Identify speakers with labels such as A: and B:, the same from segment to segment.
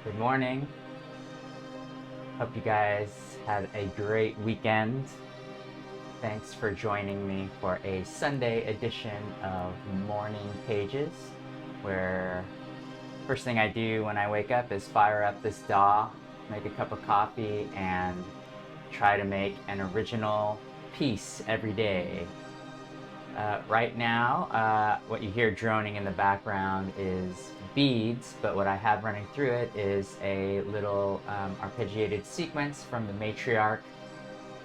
A: Good morning. Hope you guys had a great weekend. Thanks for joining me for a Sunday edition of Morning Pages, where first thing I do when I wake up is fire up this DAW, make a cup of coffee, and try to make an original piece every day. Right now, what you hear droning in the background is beads, but what I have running through it is a little arpeggiated sequence from the matriarch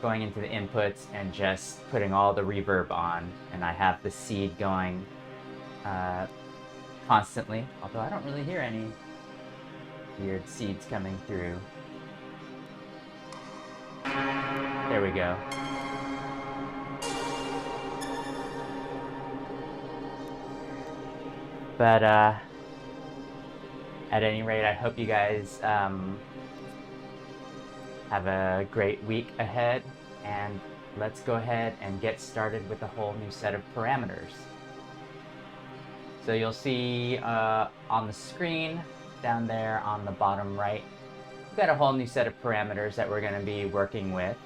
A: going into the inputs and just putting all the reverb on. And I have the seed going constantly, although I don't really hear any weird seeds coming through. There we go. But at any rate, I hope you guys have a great week ahead, and let's go ahead and get started with a whole new set of parameters. So you'll see on the screen down there on the bottom right, we've got a whole new set of parameters that we're going to be working with,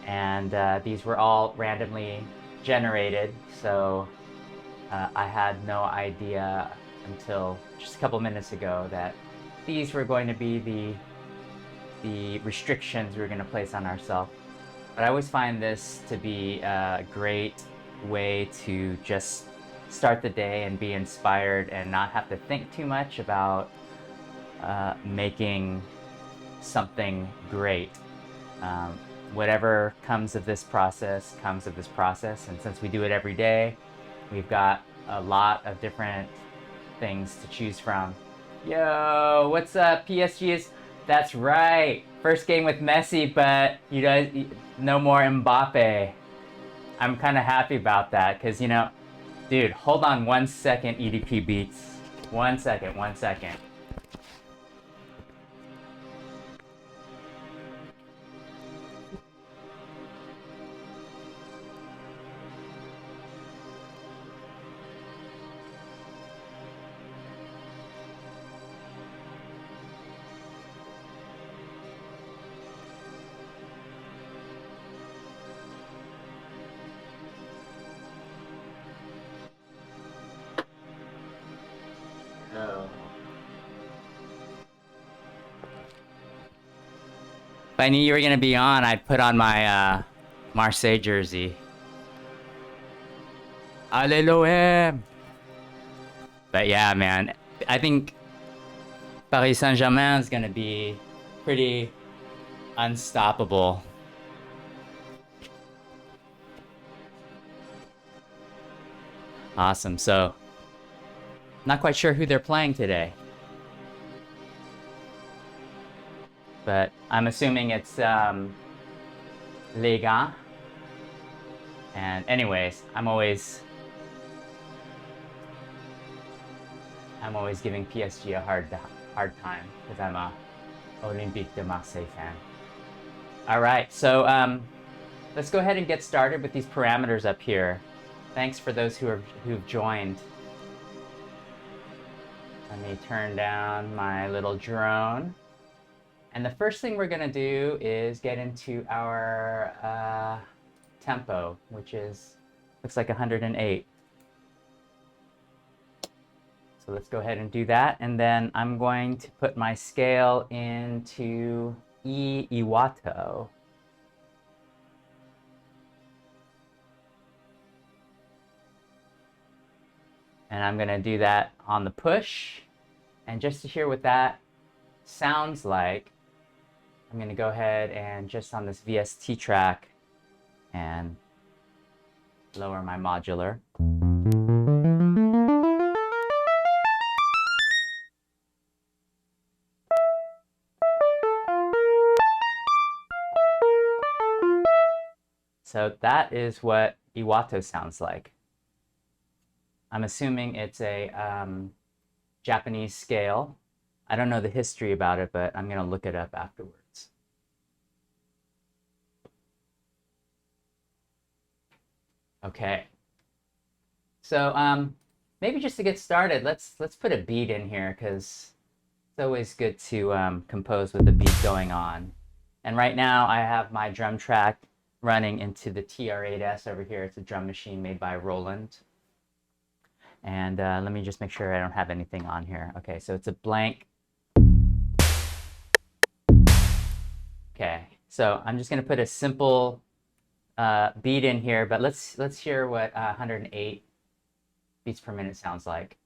A: and these were all randomly generated, so I had no idea until just a couple minutes ago that these were going to be the restrictions we were going to place on ourselves. But I always find this to be a great way to just start the day and be inspired and not have to think too much about making something great. Whatever comes of this process comes of this process, and since we do it every day, we've got a lot of different things to choose from. Yo, what's up, PSG? That's right. First game with Messi, but you guys, no more Mbappe. I'm kind of happy about that because, you know, dude, hold on 1 second, EDP Beats. 1 second, 1 second. If I knew you were going to be on, I'd put on my Marseille jersey. Alléluia! But yeah, man, I think Paris Saint-Germain is going to be pretty unstoppable. Awesome. So, not quite sure who they're playing today, but I'm assuming it's Liga. And anyways, I'm always giving PSG a hard time because I'm a Olympique de Marseille fan. All right, so let's go ahead and get started with these parameters up here. Thanks for those who've joined. Let me turn down my little drone. And the first thing we're going to do is get into our tempo, which looks like 108. So let's go ahead and do that. And then I'm going to put my scale into Iwato. And I'm going to do that on the push. And just to hear what that sounds like, I'm going to go ahead and just on this VST track and lower my modular. So that is what Iwato sounds like. I'm assuming it's a Japanese scale. I don't know the history about it, but I'm going to look it up afterwards. Okay. So maybe just to get started, let's put a beat in here because always good to compose with the beat going on. And right now I have my drum track running into the TR-8S over here. It's a drum machine made by Roland. And let me just make sure I don't have anything on here. Okay, so it's a blank. Okay, so I'm just gonna put a simple beat in here, but let's hear what 108 beats per minute sounds like.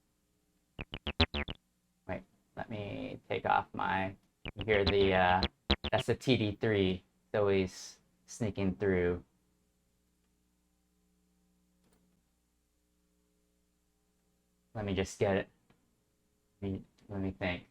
A: Wait, let me take off my, you hear the, that's the TD3, it's always sneaking through. Let me just get it. Let me think.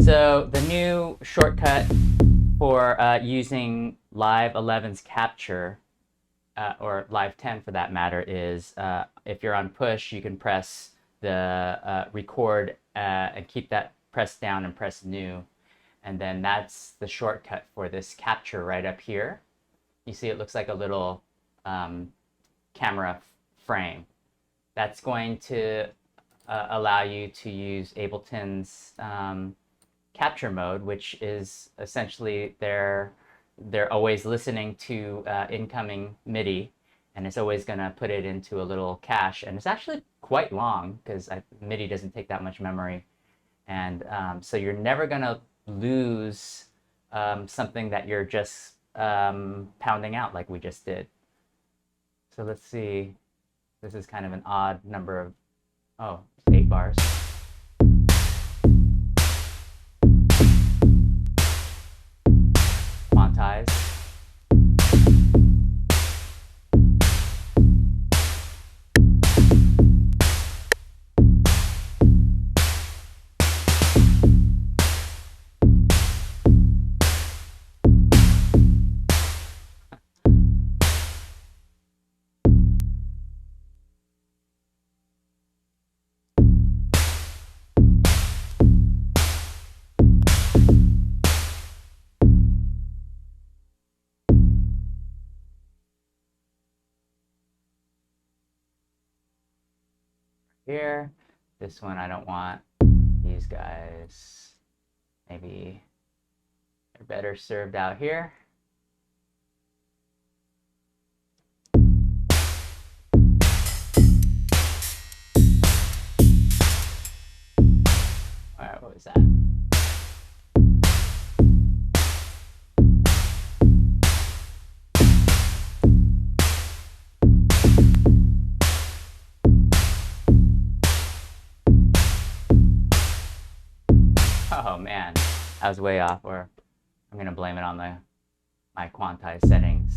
A: So the new shortcut for using Live 11's capture, or Live 10 for that matter, is if you're on push, you can press the record and keep that pressed down and press new. And then that's the shortcut for this capture right up here. You see it looks like a little camera frame. That's going to allow you to use Ableton's capture mode, which is essentially they're always listening to incoming MIDI, and it's always going to put it into a little cache, and it's actually quite long because MIDI doesn't take that much memory, and so you're never going to lose something that you're just pounding out like we just did. So let's see, this is kind of an odd number of, oh, 8 bars. Quantize. Here, this one I don't want. These guys, maybe they're better served out here. All right, what was that? Oh man, I was way off, or I'm gonna blame it on my quantize settings.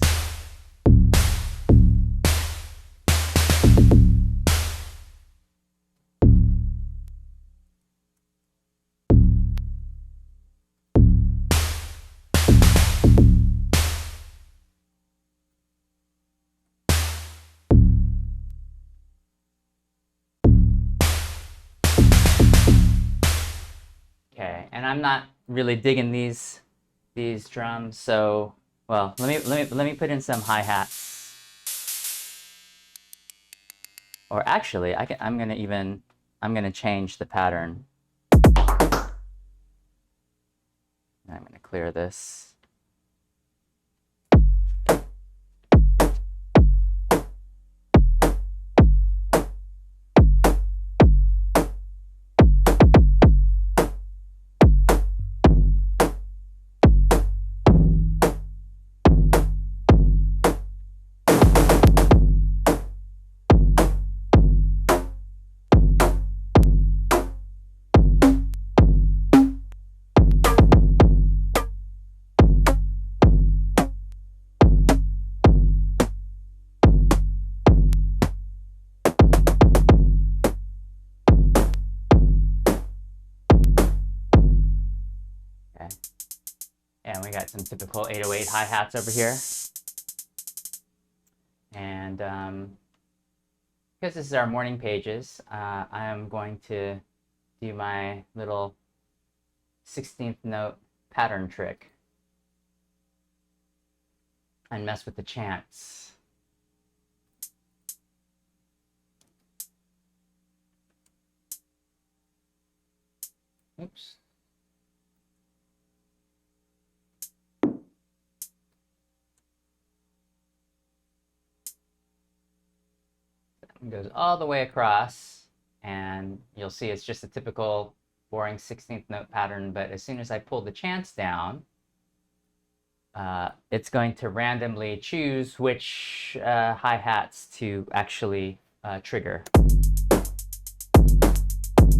A: Okay, and I'm not really digging these drums, so well, let me put in some hi-hats. Or actually, I'm gonna change the pattern. I'm gonna clear this. and we got some typical 808 hi-hats over here. And because this is our morning pages, I am going to do my little 16th note pattern trick and mess with the chants. Oops. It goes all the way across, and you'll see it's just a typical boring 16th note pattern, but as soon as I pull the chants down, it's going to randomly choose which hi-hats to actually trigger.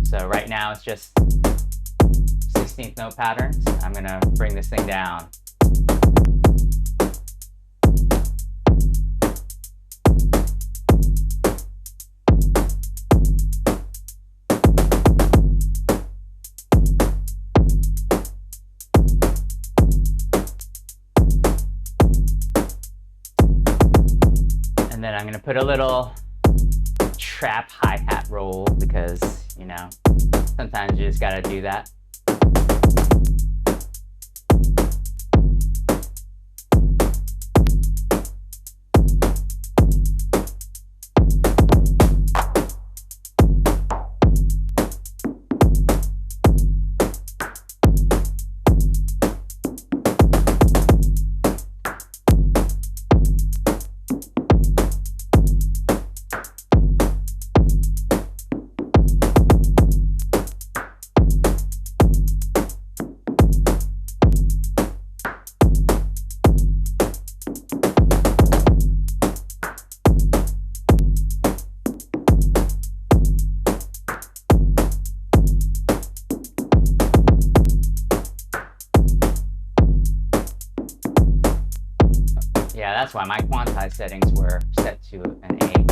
A: So right now it's just 16th note patterns. I'm gonna bring this thing down. And then I'm gonna put a little trap hi-hat roll because, you know, sometimes you just gotta do that. Yeah, that's why my quantize settings were set to an A.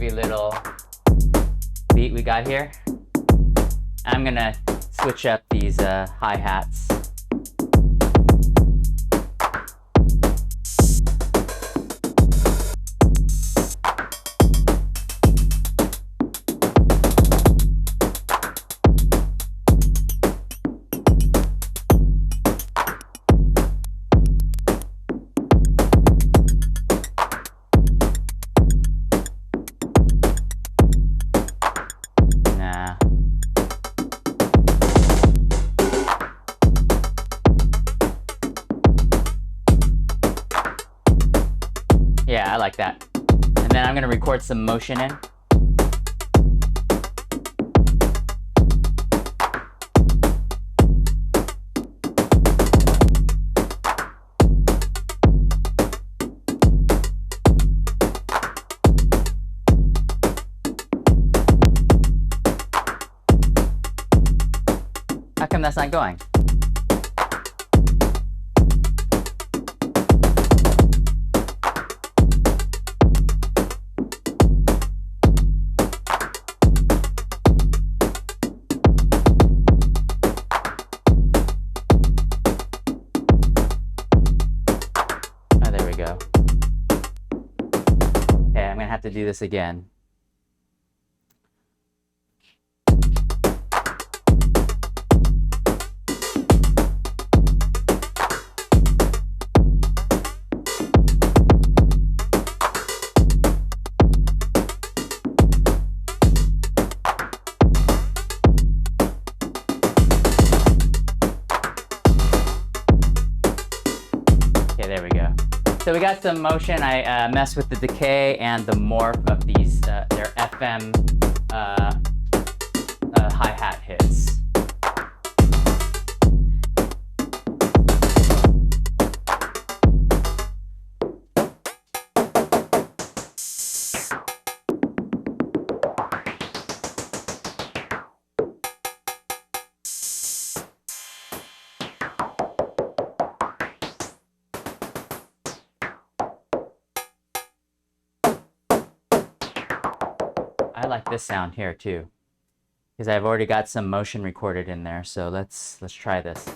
A: Little beat we got here. I'm gonna switch up these hi-hats. Yeah, I like that. And then I'm gonna record some motion in. How come that's not going? Go. Okay, I'm gonna have to do this again. Okay, there we go. So we got some motion. I messed with the decay and the morph of these, their FM hi-hat hits. I like this sound here too, because I've already got some motion recorded in there. So let's try this.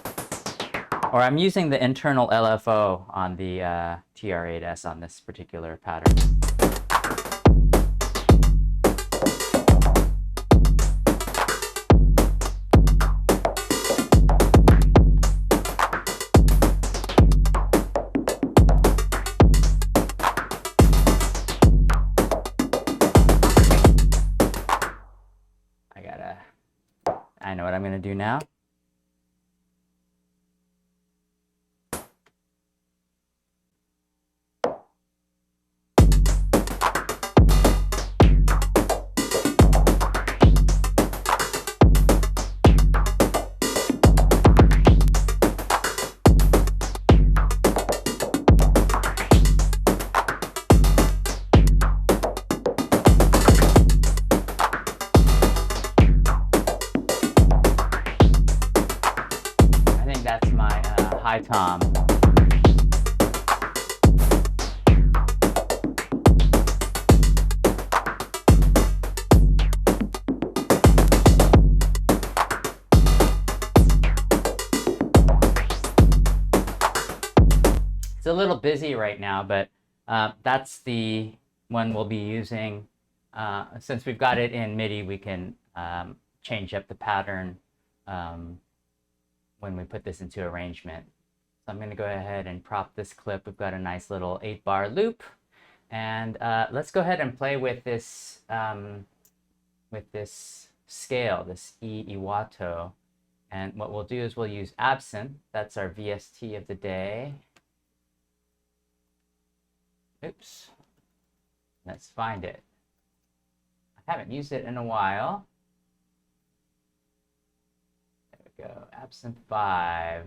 A: Or I'm using the internal LFO on the TR8S on this particular pattern. I know what I'm going to do now. That's my high tom. It's a little busy right now, but that's the one we'll be using. Since we've got it in MIDI, we can change up the pattern when we put this into arrangement. So I'm going to go ahead and prop this clip. We've got a nice little 8-bar loop, and let's go ahead and play with this scale, this Iwato. And what we'll do is we'll use Absynth. That's our VST of the day. Oops. Let's find it. I haven't used it in a while. Go Absynth 5.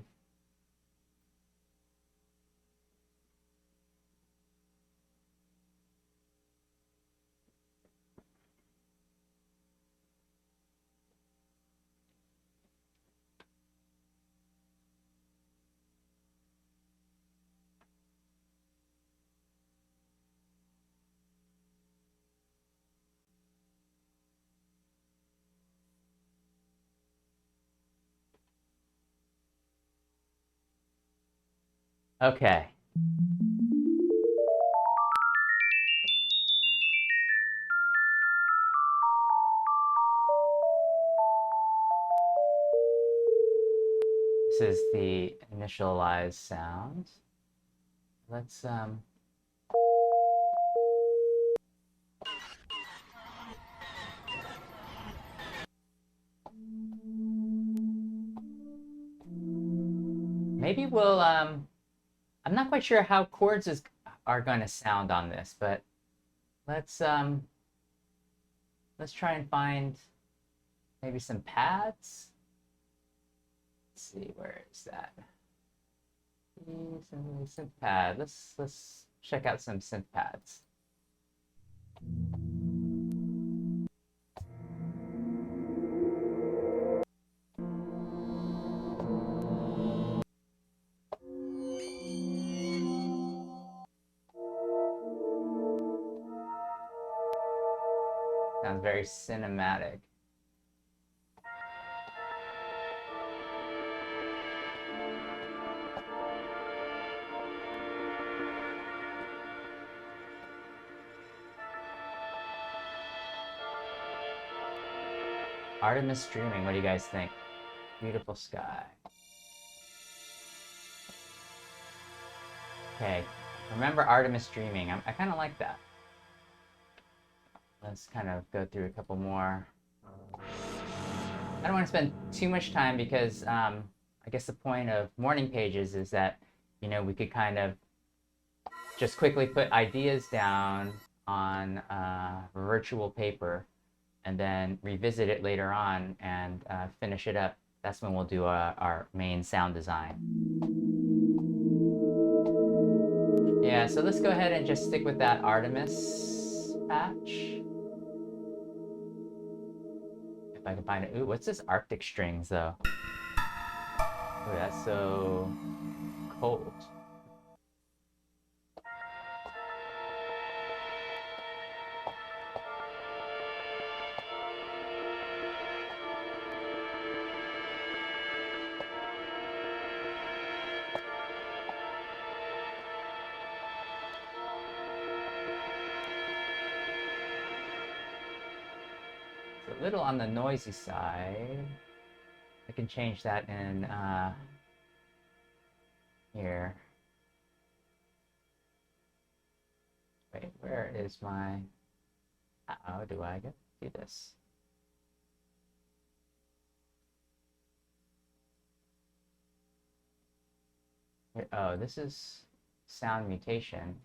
A: Okay. This is the initialized sound. Let's maybe we'll I'm not quite sure how chords are going to sound on this, but let's try and find maybe some pads. Let's see, where is that? Synth pad. Let's check out some synth pads. Sounds very cinematic. Artemis Dreaming, what do you guys think? Beautiful sky. Okay, remember Artemis Dreaming. I kind of like that. Let's kind of go through a couple more. I don't want to spend too much time because I guess the point of morning pages is that, you know, we could kind of just quickly put ideas down on virtual paper and then revisit it later on and finish it up. That's when we'll do our main sound design. Yeah, so let's go ahead and just stick with that Artemis patch. If I can find it. Ooh, what's this Arctic strings though? Ooh, that's so cold. It's a little on the noisy side. I can change that in here. Wait, where is my... How do I get to do this? Here, oh, this is sound mutation.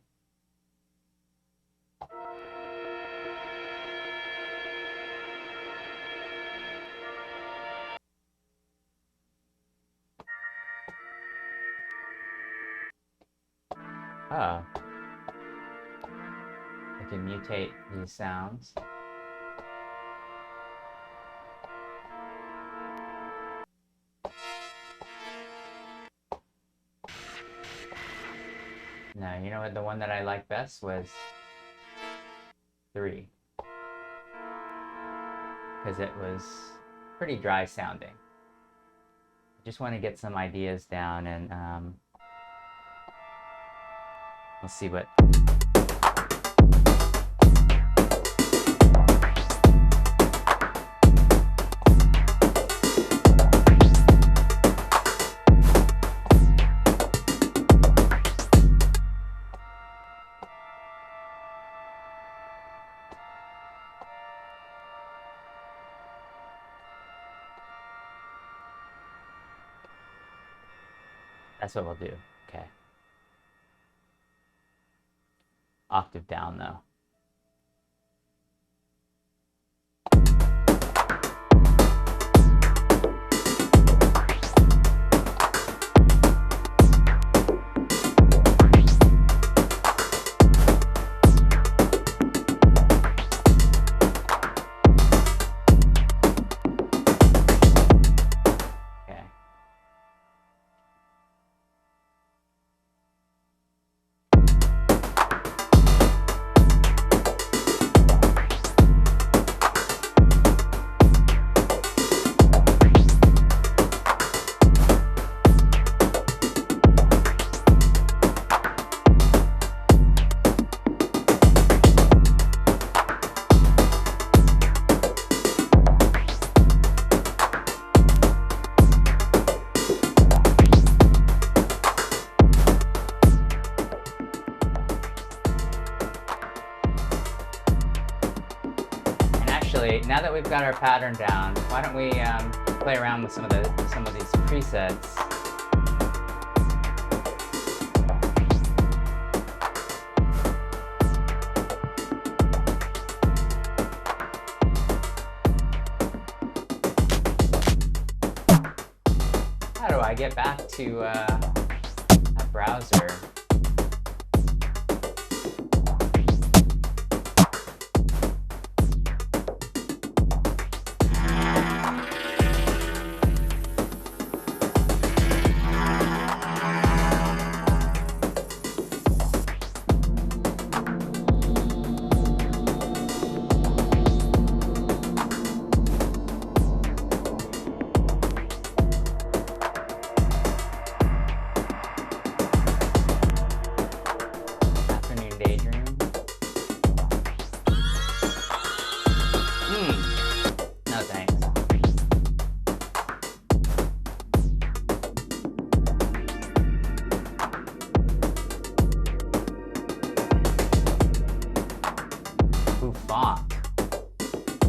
A: Oh. I can mutate these sounds. No, you know what? The one that I liked best was 3. Because it was pretty dry sounding. I just want to get some ideas down and we'll see what... That's what we'll do. Okay. Octave down though. Now that we've got our pattern down, why don't we play around with some of these presets. How do I get back to a browser?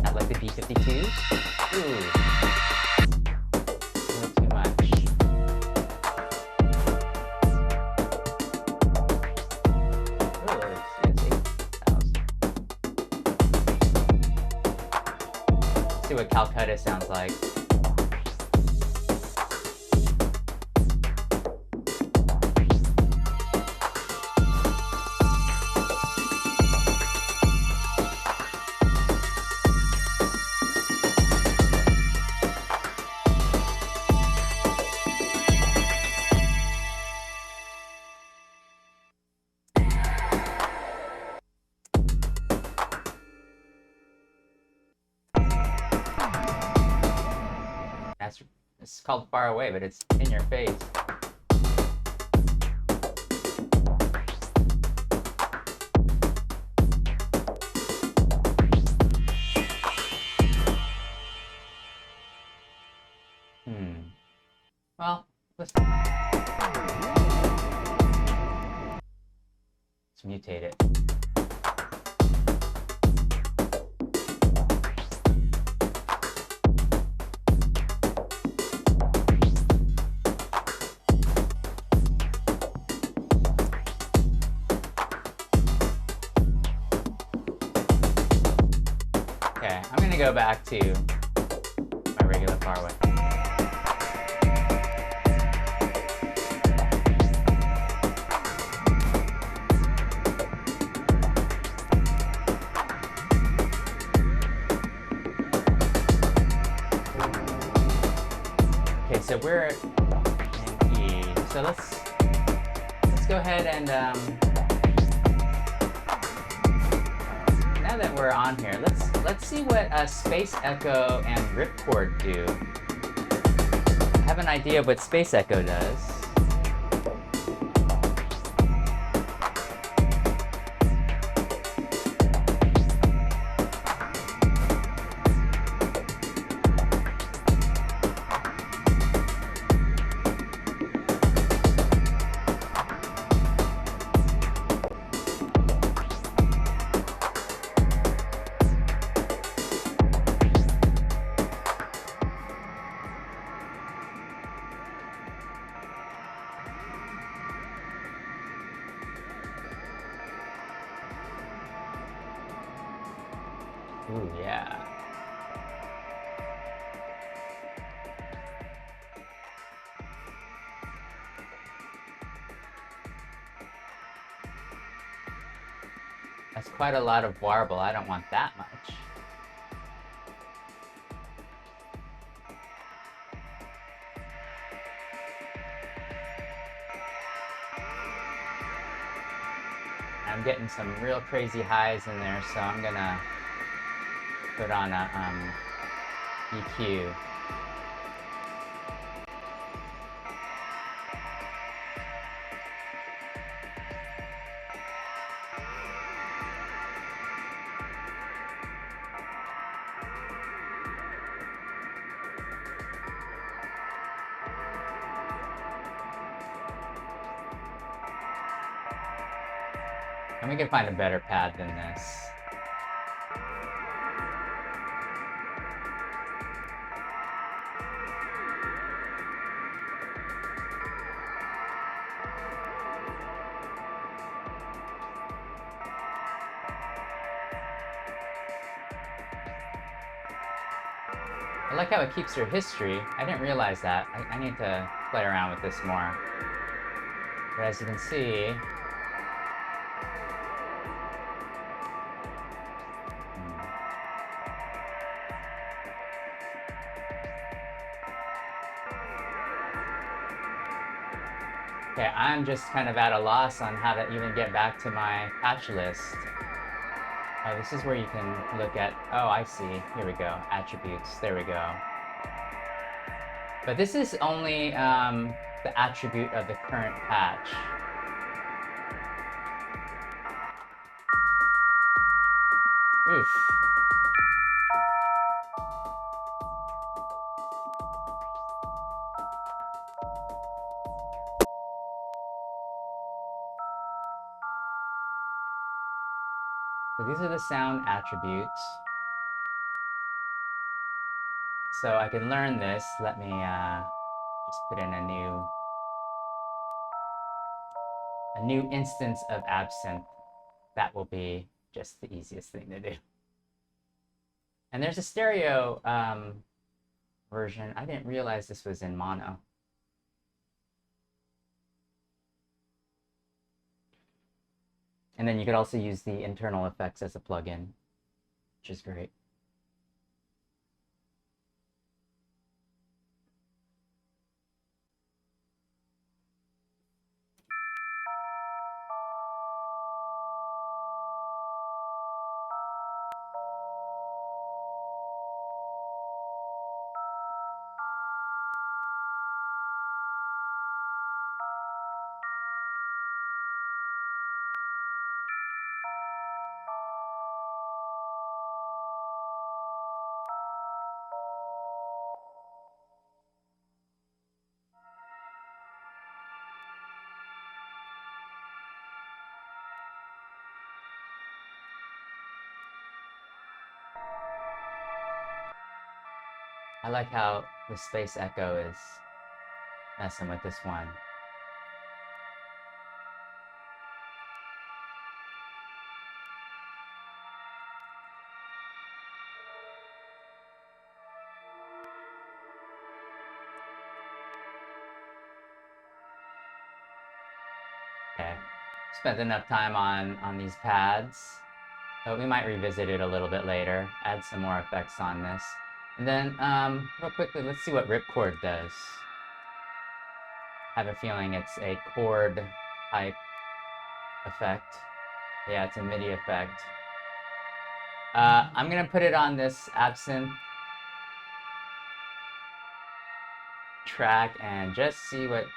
A: At like the B52s? Ooh. A little too much. what Calcutta sounds like. It's called Far Away, but it's in your face. Well, let's mutate it. Okay, I'm gonna go back to my regular Far Away. Okay, so we're in E. So let's go ahead and now that we're on here, let's see what Space Echo and RIPKORD do. I have an idea of what Space Echo does. Ooh, yeah. That's quite a lot of warble. I don't want that much. I'm getting some real crazy highs in there, so I'm gonna put on a EQ. And we can find a better pad than this. I like how it keeps your history. I didn't realize that. I need to play around with this more. But as you can see, okay, I'm just kind of at a loss on how to even get back to my patch list. Oh, this is where you can look at, oh, I see. Here we go, attributes, there we go. But this is only the attribute of the current patch. Oof. So these are the sound attributes. So I can learn this. Let me just put in a new instance of Absynth. That will be just the easiest thing to do. And there's a stereo version. I didn't realize this was in mono. And then you could also use the internal effects as a plugin, which is great. I like how the space echo is messing with this one. Okay, spent enough time on these pads, but we might revisit it a little bit later, add some more effects on this. And then, real quickly, let's see what RIPKORD does. I have a feeling it's a chord type effect. Yeah, it's a MIDI effect. I'm gonna put it on this Absynth track and just see what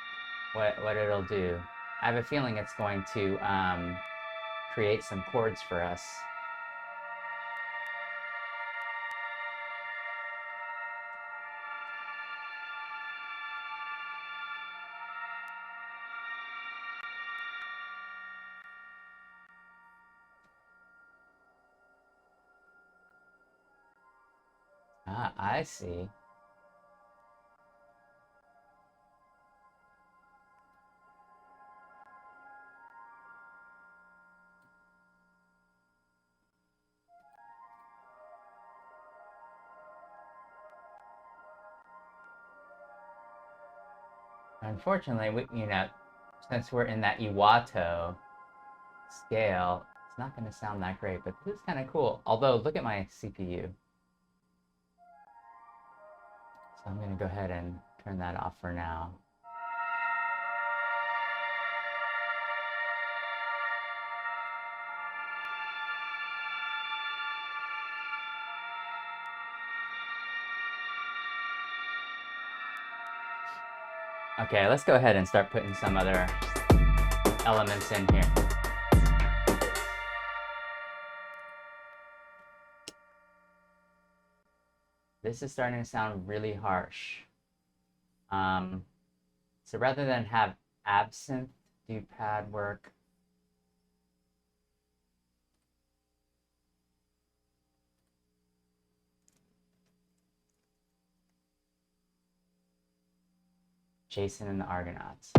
A: it'll do. I have a feeling it's going to create some chords for us. Ah, I see. Unfortunately, since we're in that Iwato scale, it's not going to sound that great, but this is kind of cool. Although, look at my CPU. So I'm going to go ahead and turn that off for now. Okay, let's go ahead and start putting some other elements in here. This is starting to sound really harsh. So rather than have Absynth do pad work, Jason and the Argonauts.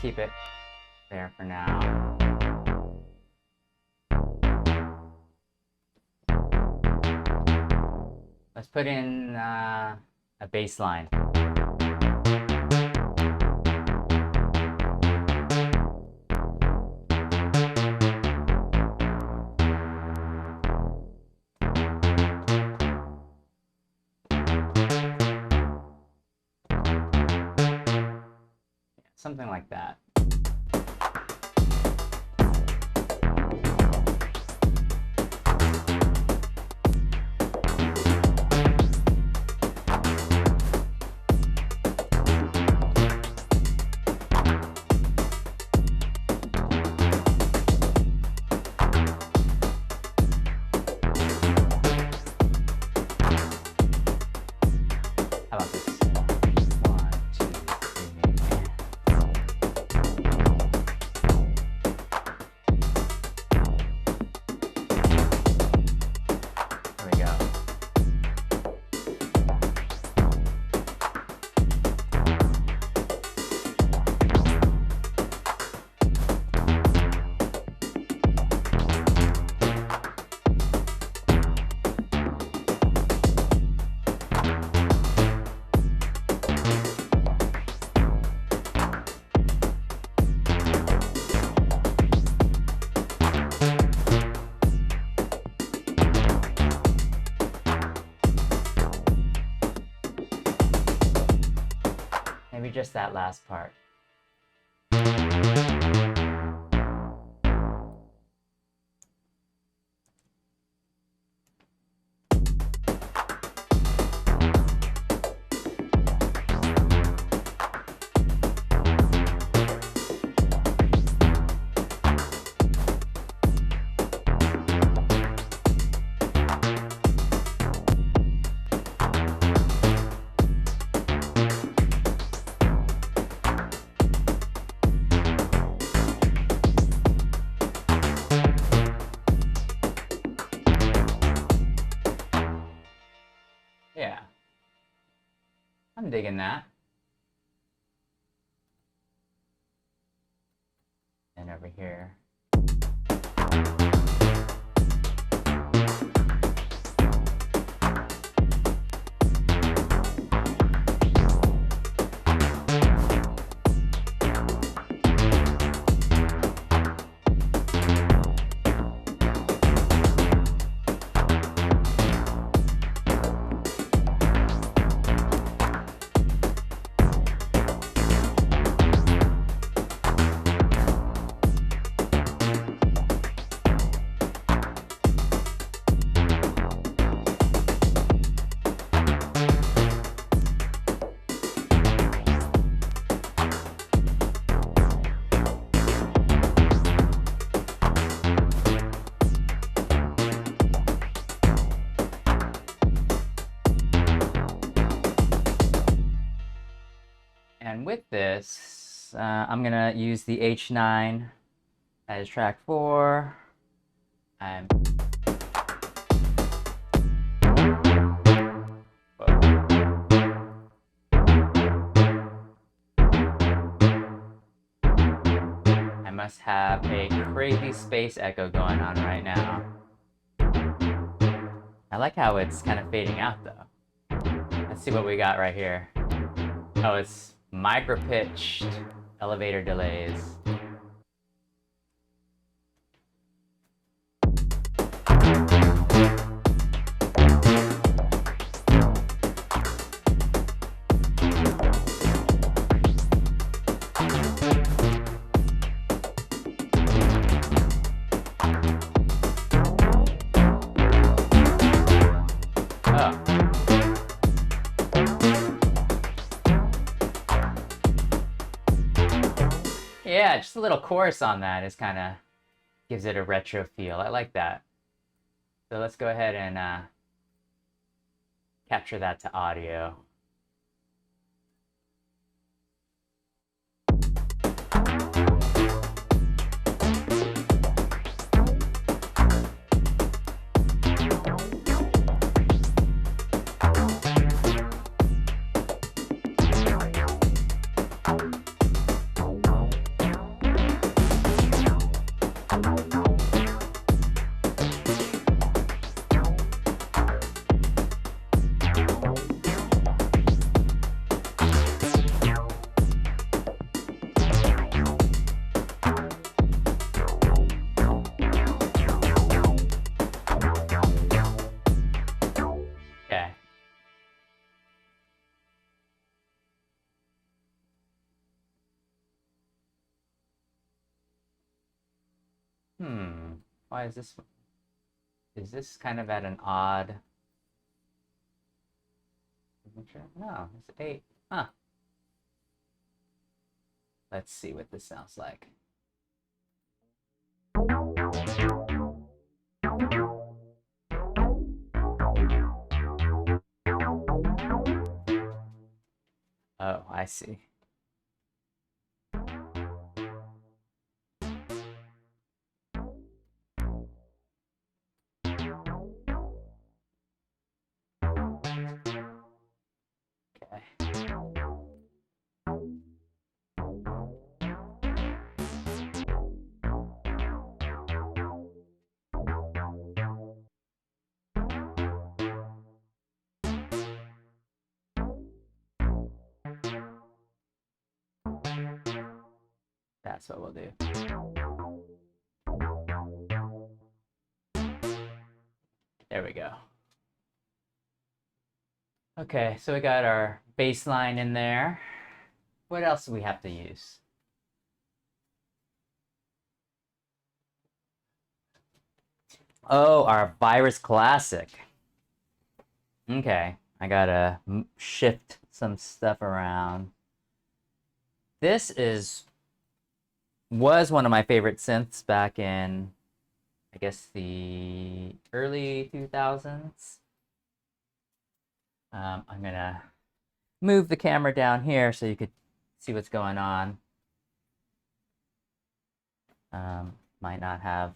A: Keep it there for now. Let's put in a bassline. Something like that. How about this? 1, 2, 3. There we go. Maybe just that last part. Yeah, I'm digging that. And over here. And with this, I'm gonna use the H9 as track 4. I must have a crazy space echo going on right now. I like how it's kind of fading out though. Let's see what we got right here. Oh, it's micro-pitched elevator delays. Yeah, just a little chorus on that is kind of gives it a retro feel. I like that. So let's go ahead and capture that to audio. Why is this? Is this kind of at an odd? No, it's 8. Huh. Let's see what this sounds like. Oh, I see. That's what we'll do. There we go. Okay, so we got our bass line in there. What else do we have to use? Oh, our Virus Classic. Okay, I gotta shift some stuff around. This was one of my favorite synths back in, I guess, the early 2000s. I'm gonna move the camera down here so you could see what's going on. Might not have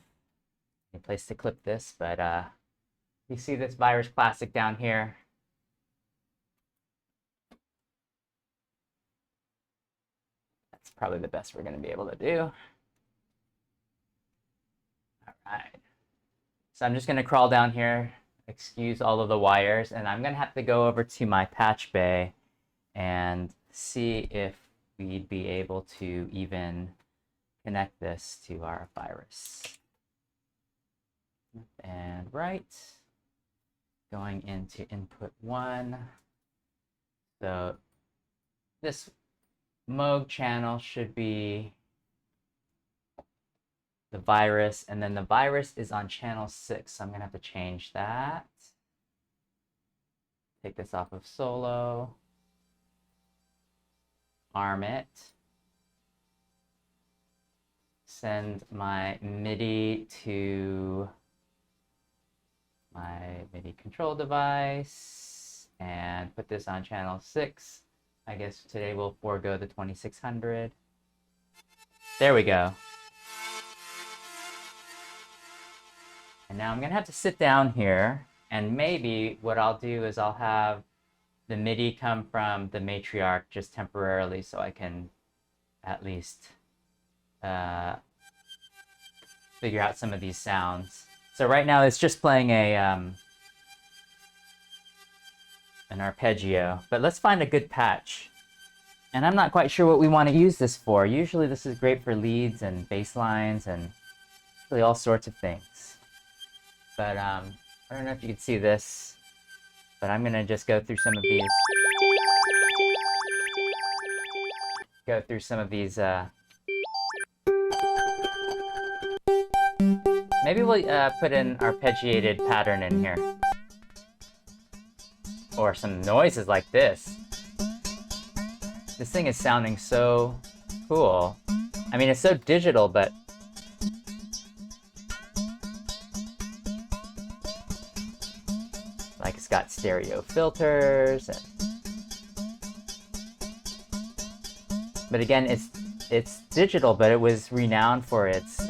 A: any place to clip this, but you see this Virus Classic down here. That's probably the best we're going to be able to do. All right. So I'm just going to crawl down here, excuse all of the wires, and I'm going to have to go over to my patch bay and see if we'd be able to even connect this to our virus. And right, going into input 1. So this Moog channel should be the virus, and then the virus is on channel 6, so I'm gonna have to change that. Take this off of solo, arm it, send my MIDI to my MIDI control device, and put this on channel 6. I guess today we'll forego the 2600. There we go. And now I'm gonna have to sit down here, and maybe what I'll do is I'll have the MIDI come from the matriarch just temporarily, so I can at least figure out some of these sounds. So right now it's just playing an arpeggio, but let's find a good patch. And I'm not quite sure what we want to use this for. Usually this is great for leads and bass lines and really all sorts of things. But I don't know if you can see this, but I'm gonna just go through some of these. Maybe we'll put an arpeggiated pattern in here. Or some noises like this. This thing is sounding so cool. I mean, it's so digital, but like it's got stereo filters. But again, it's digital, but it was renowned for its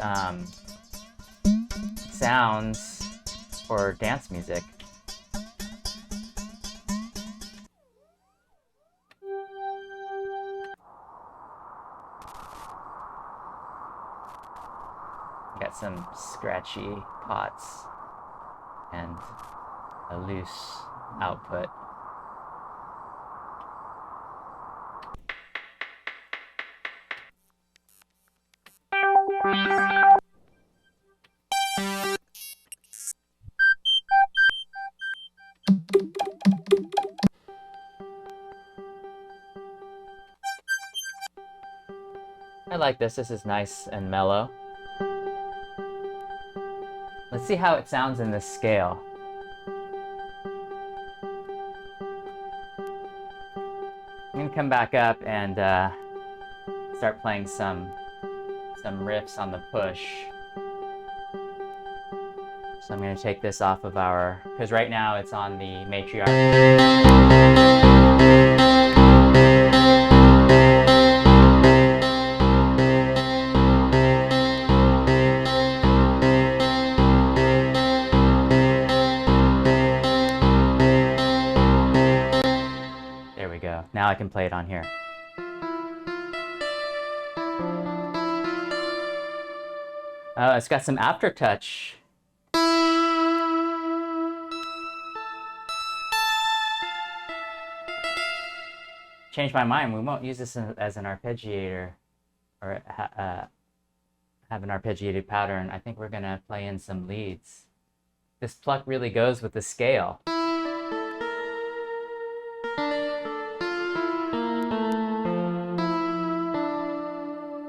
A: sounds for dance music. Got some scratchy pots and a loose output. I like this. This is nice and mellow. Let's see how it sounds in this scale. I'm gonna come back up and start playing some riffs on the push. So I'm gonna take this off of because right now it's on the matriarch. can play it on here. Oh, it's got some aftertouch. Changed my mind. We won't use this as an arpeggiator or have an arpeggiated pattern. I think we're gonna play in some leads. This pluck really goes with the scale.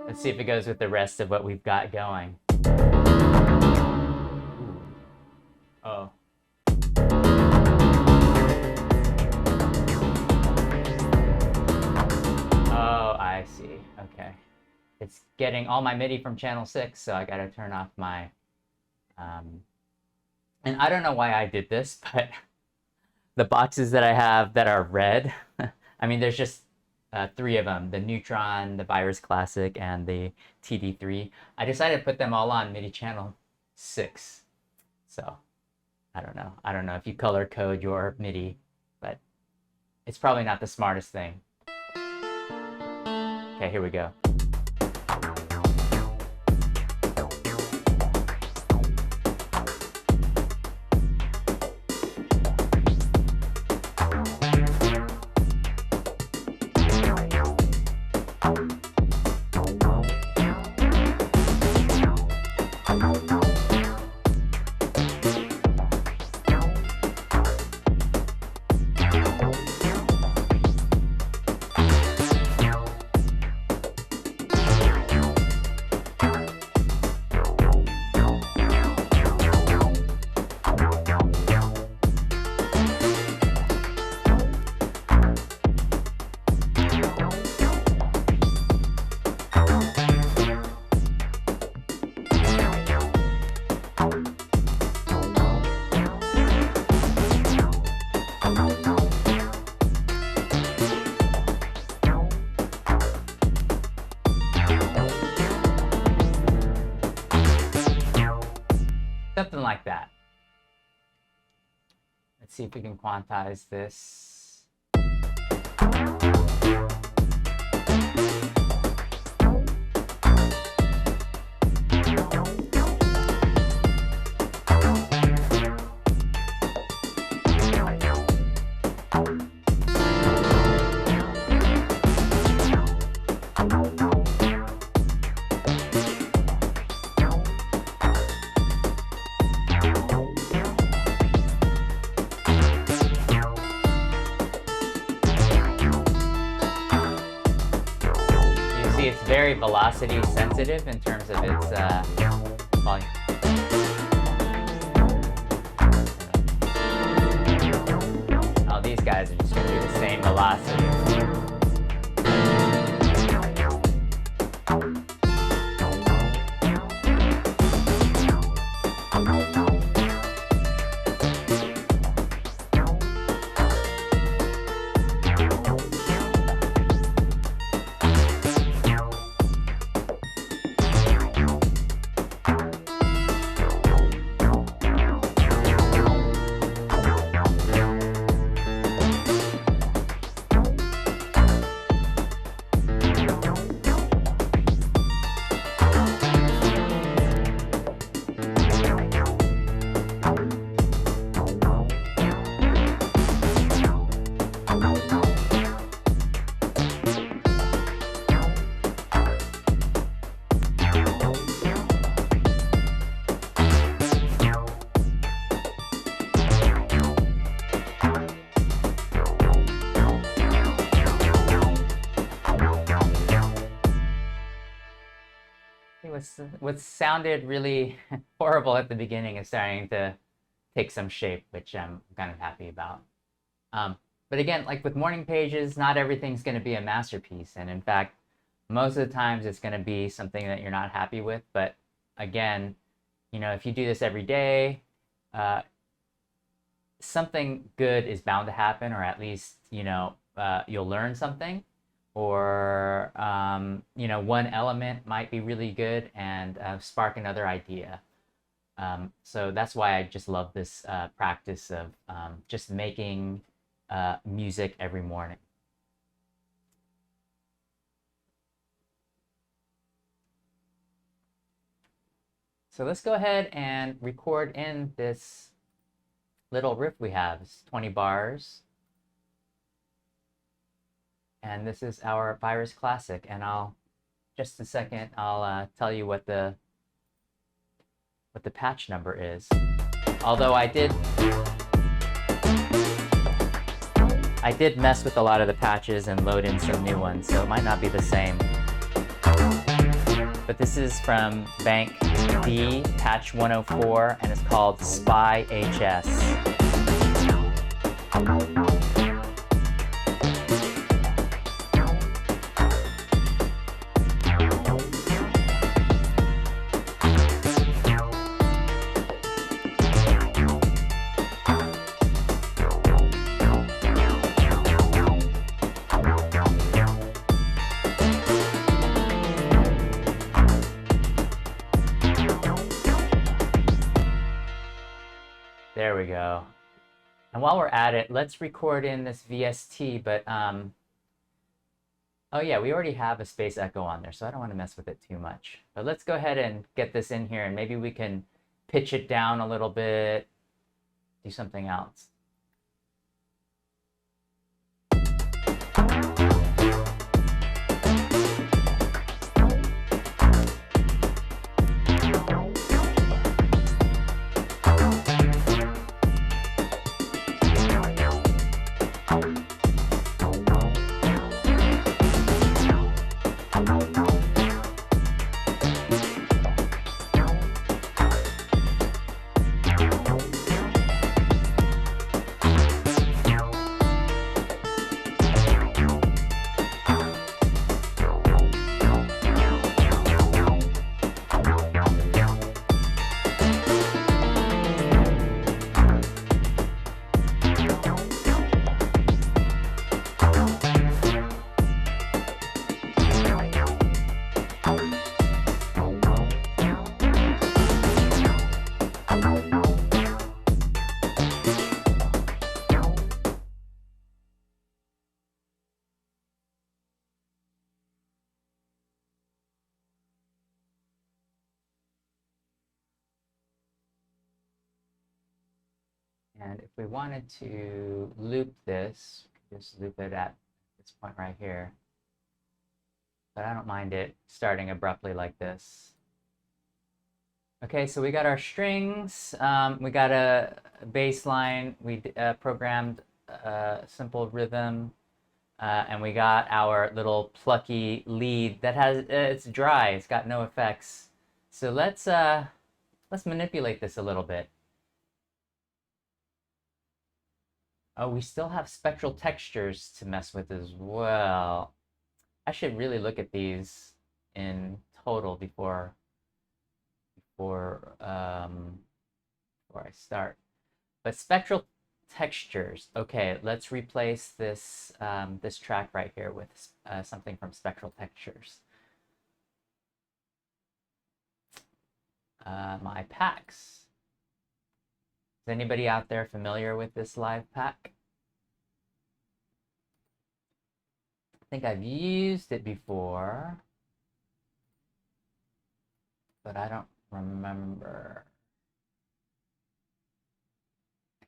A: Let's see if it goes with the rest of what we've got going. Oh. Oh, I see. Okay. It's getting all my MIDI from channel 6, so I gotta turn off my... And I don't know why I did this, but the boxes that I have that are red, I mean, there's just 3 of them, the Neutron, the Virus Classic, and the TD3. I decided to put them all on MIDI channel 6. So, I don't know. I don't know if you color code your MIDI, but it's probably not the smartest thing. Okay, here we go. Something like that. Let's see if we can quantize this. It's very velocity sensitive in terms of its volume. Oh, these guys are just going to do the same velocity. What sounded really horrible at the beginning is starting to take some shape, which I'm kind of happy about. But again, like with morning pages, not everything's going to be a masterpiece. And in fact, most of the times it's going to be something that you're not happy with. But again, you know, if you do this every day, something good is bound to happen, or at least, you know, you'll learn something. Or, you know, one element might be really good and spark another idea. So that's why I just love this practice of just making music every morning. So let's go ahead and record in this little riff we have. It's 20 bars. And this is our Virus Classic. And just a second, I'll tell you what the patch number is. Although I did mess with a lot of the patches and load in some new ones, so it might not be the same. But this is from Bank D, patch 104, and it's called Spy HS. There we go. And while we're at it, let's record in this VST, but oh yeah, we already have a space echo on there, so I don't want to mess with it too much. But let's go ahead and get this in here, and maybe we can pitch it down a little bit, do something else. And if we wanted to loop this, just loop it at this point right here. But I don't mind it starting abruptly like this. Okay, so we got our strings, we got a bass line, we programmed a simple rhythm, and we got our little plucky lead that has, it's dry, it's got no effects. So let's manipulate this a little bit. Oh, we still have spectral textures to mess with as well. I should really look at these in total before I start. But spectral textures. Okay, let's replace this this track right here with something from Spectral Textures. My packs. Is anybody out there familiar with this live pack? I think I've used it before, but I don't remember.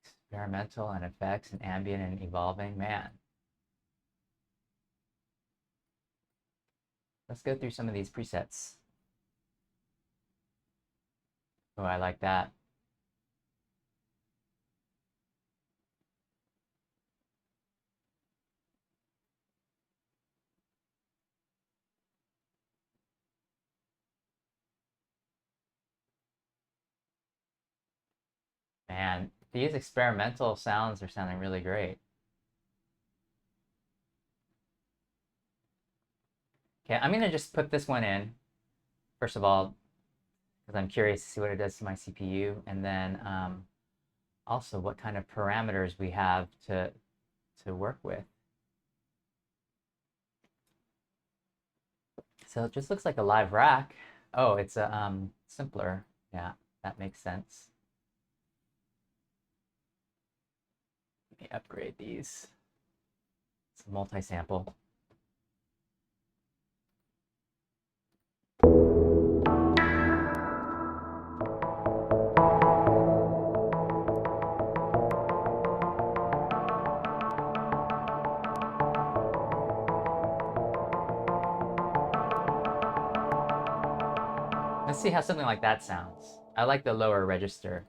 A: Experimental and effects and ambient and evolving, man. Let's go through some of these presets. Oh, I like that. Man, these experimental sounds are sounding really great. Okay, I'm gonna just put this one in, first of all, because I'm curious to see what it does to my CPU, and then also what kind of parameters we have to work with. So it just looks like a live rack. Oh, it's a simpler. Yeah, that makes sense. Let me upgrade these. It's a multi-sample. Let's see how something like that sounds. I like the lower register.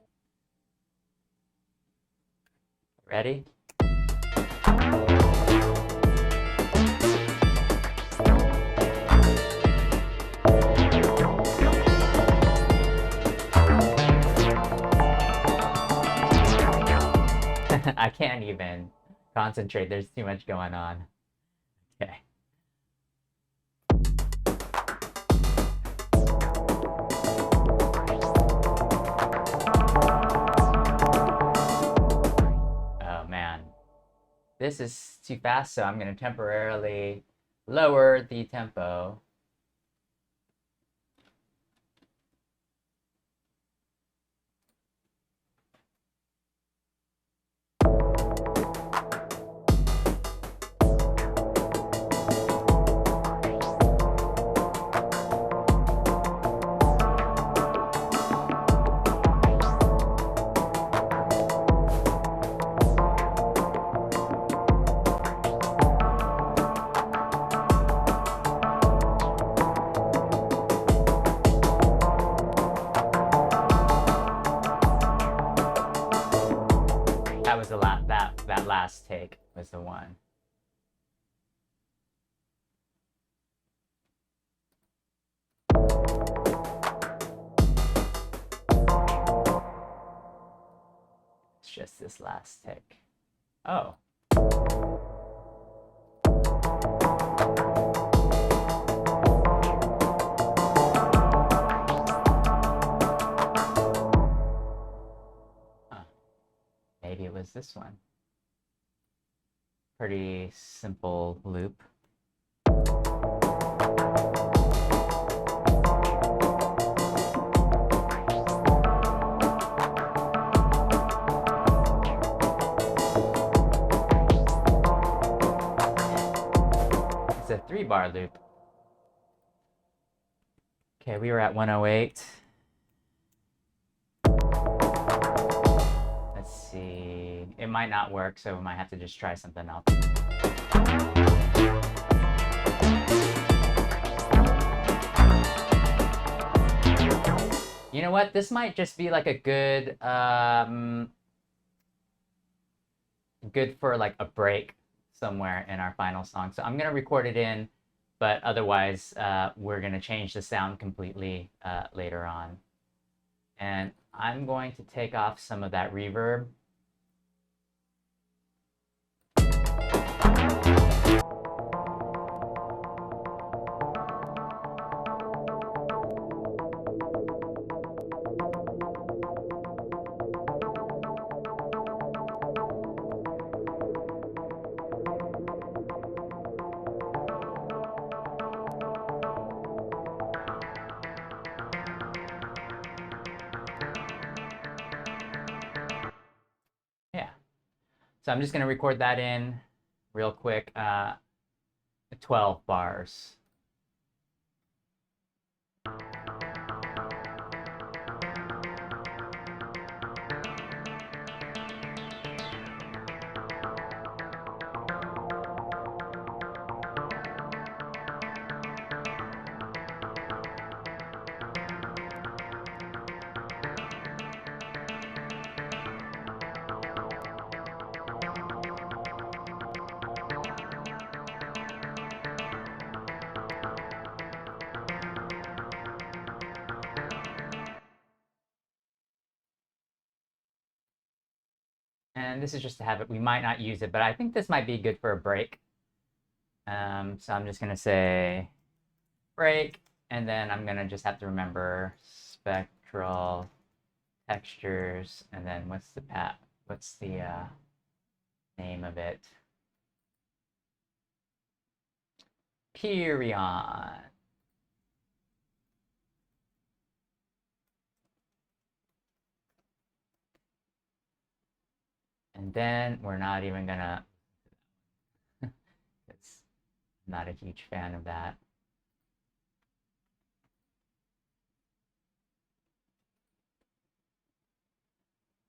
A: Ready? I can't even concentrate. There's too much going on. Okay. Oh man. This is too fast, so I'm going to temporarily lower the tempo. That was that last take was the one. It's just this last take. Oh. Huh. Maybe it was this one. Pretty simple loop. It's a 3-bar loop. Okay, we were at 108. Let's see. It might not work, so we might have to just try something else. You know what? This might just be like a good, good for like a break somewhere in our final song. So I'm gonna record it in, but otherwise we're gonna change the sound completely later on. And I'm going to take off some of that reverb. Yeah. So I'm just going to record that in real quick. 12 bars. And this is just to have it. We might not use it, but I think this might be good for a break. So I'm just going to say break, and then I'm going to just have to remember spectral textures, and then what's the name of it? Period. And then we're not even gonna, it's not a huge fan of that.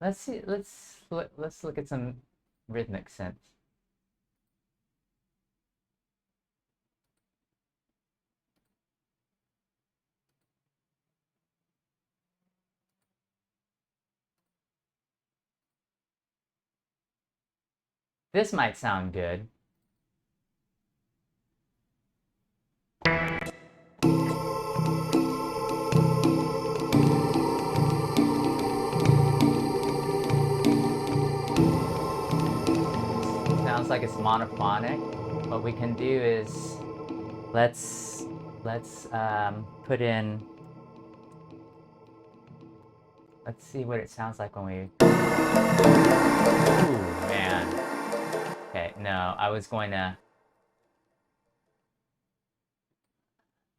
A: Let's see, let's look at some rhythmic synths. This might sound good. Sounds like it's monophonic. What we can do is let's put in. Let's see what it sounds like when we. Ooh, man. Okay, no, I was going to.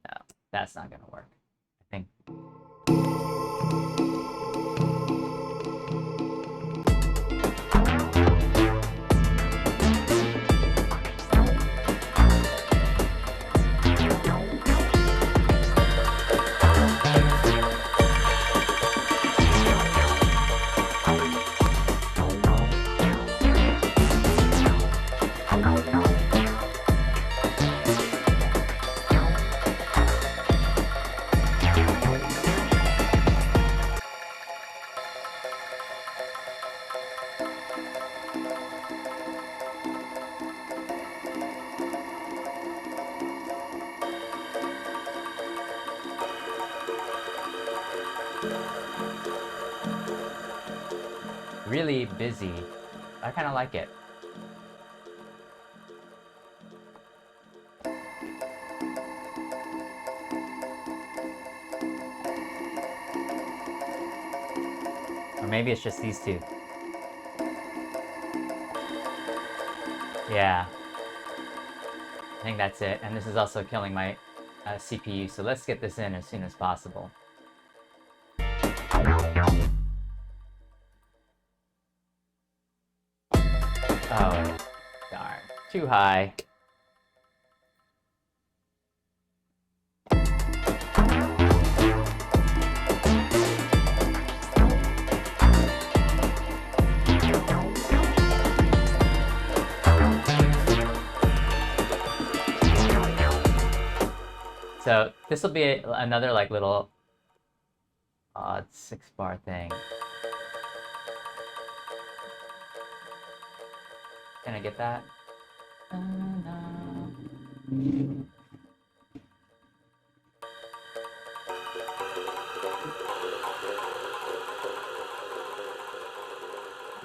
A: No, that's not gonna work. I think. Really busy. I kind of like it. Or maybe it's just these two. Yeah. I think that's it. And this is also killing my CPU. So let's get this in as soon as possible. Oh, darn. Too high. So this will be another like little odd 6-bar thing. Can I get that?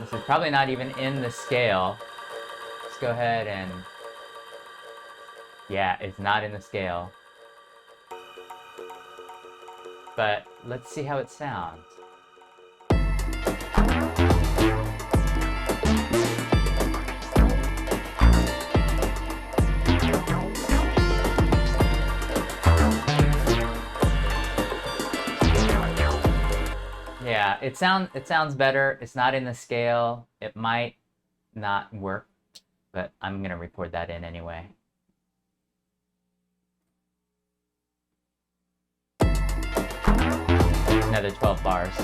A: This is probably not even in the scale. Let's go ahead and... Yeah, it's not in the scale. But let's see how it sounds. Yeah, it sounds better. It's not in the scale. It might not work, but I'm gonna record that in anyway. Another 12 bars.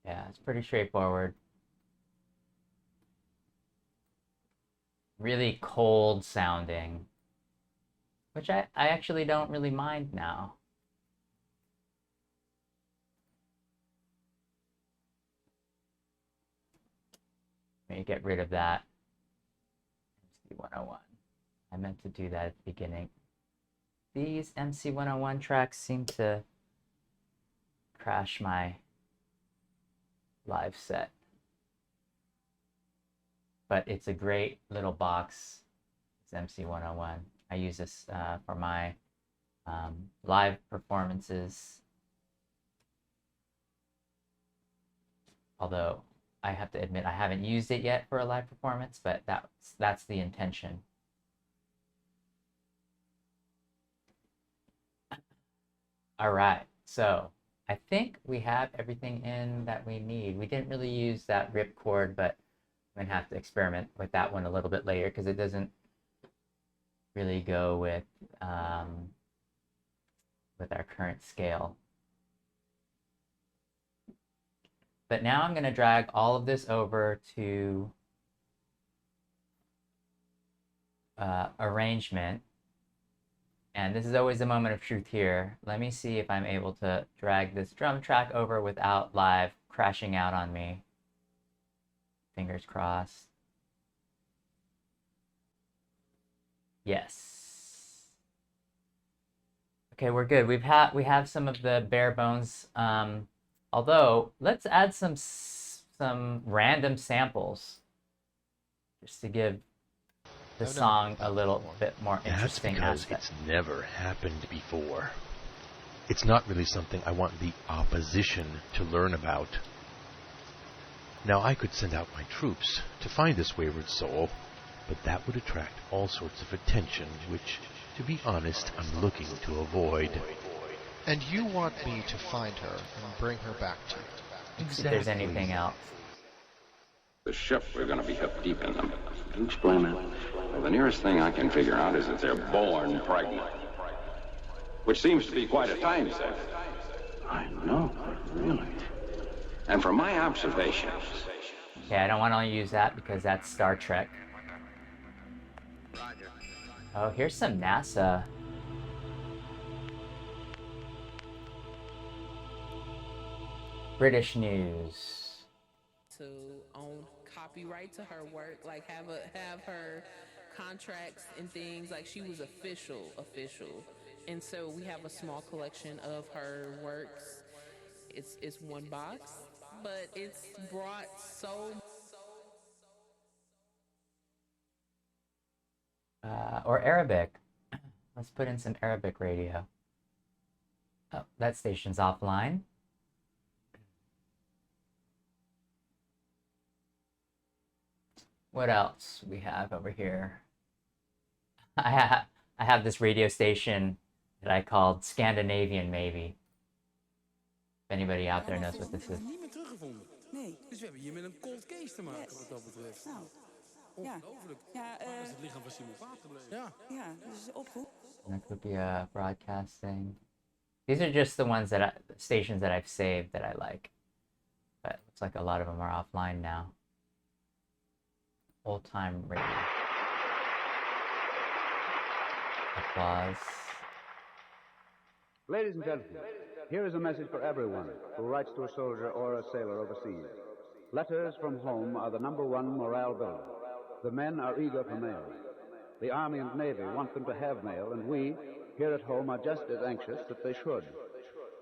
A: Yeah, it's pretty straightforward. Really cold sounding, which I actually don't really mind now. Let me get rid of that. MC101. I meant to do that at the beginning. These MC101 tracks seem to crash my live set. But it's a great little box. It's MC101. I use this for my live performances. Although I have to admit I haven't used it yet for a live performance, but that's the intention. All right, so I think we have everything in that we need. We didn't really use that RIPKORD, but I'm gonna have to experiment with that one a little bit later because it doesn't really go with our current scale. But now I'm gonna drag all of this over to arrangement. And this is always a moment of truth here. Let me see if I'm able to drag this drum track over without live crashing out on me. Fingers crossed. Yes. Okay, we're good. We have some of the bare bones. Although, let's add some random samples just to give the song a little bit more interesting
B: aspect. That's because it's never happened before. It's not really something I want the opposition to learn about. Now, I could send out my troops to find this wayward soul, but that would attract all sorts of attention, which, to be honest, I'm looking to avoid.
C: And you want me to find her and bring her back to you.
A: Exactly. If there's anything else.
D: The ship, we're going to be hip deep in them. Can you explain that? Well, the nearest thing I can figure out is that they're born pregnant. Which seems to be quite a time saver. I know, really. And from my observations...
A: Okay, I don't want to use that because that's Star Trek. Oh, here's some NASA. British news.
E: To own copyright to her work, like have her contracts and things, like she was official. And so we have a small collection of her works. It's one box, but it's brought so
A: or Arabic. Let's put in some Arabic radio. Oh, that station's offline. What else we have over here? I have this radio station that I called Scandinavian Maybe. If anybody out there knows what this is.
F: Nee. Dus we hebben hier met een cold case te maken wat dat betreft. Nou, ongelooflijk. Ja, waar is het lichaam van Simon Vaart gebleven? Ja, dus oproep.
A: Cornucopia Broadcasting. These are just the ones stations that I've saved that I like. But it looks like a lot of them are offline now. Old time radio. Applause.
G: Ladies and gentlemen, here is a message for everyone who writes to a soldier or a sailor overseas. Letters from home are the #1 morale builder. The men are eager for mail. The Army and Navy want them to have mail, and we, here at home, are just as anxious that they should.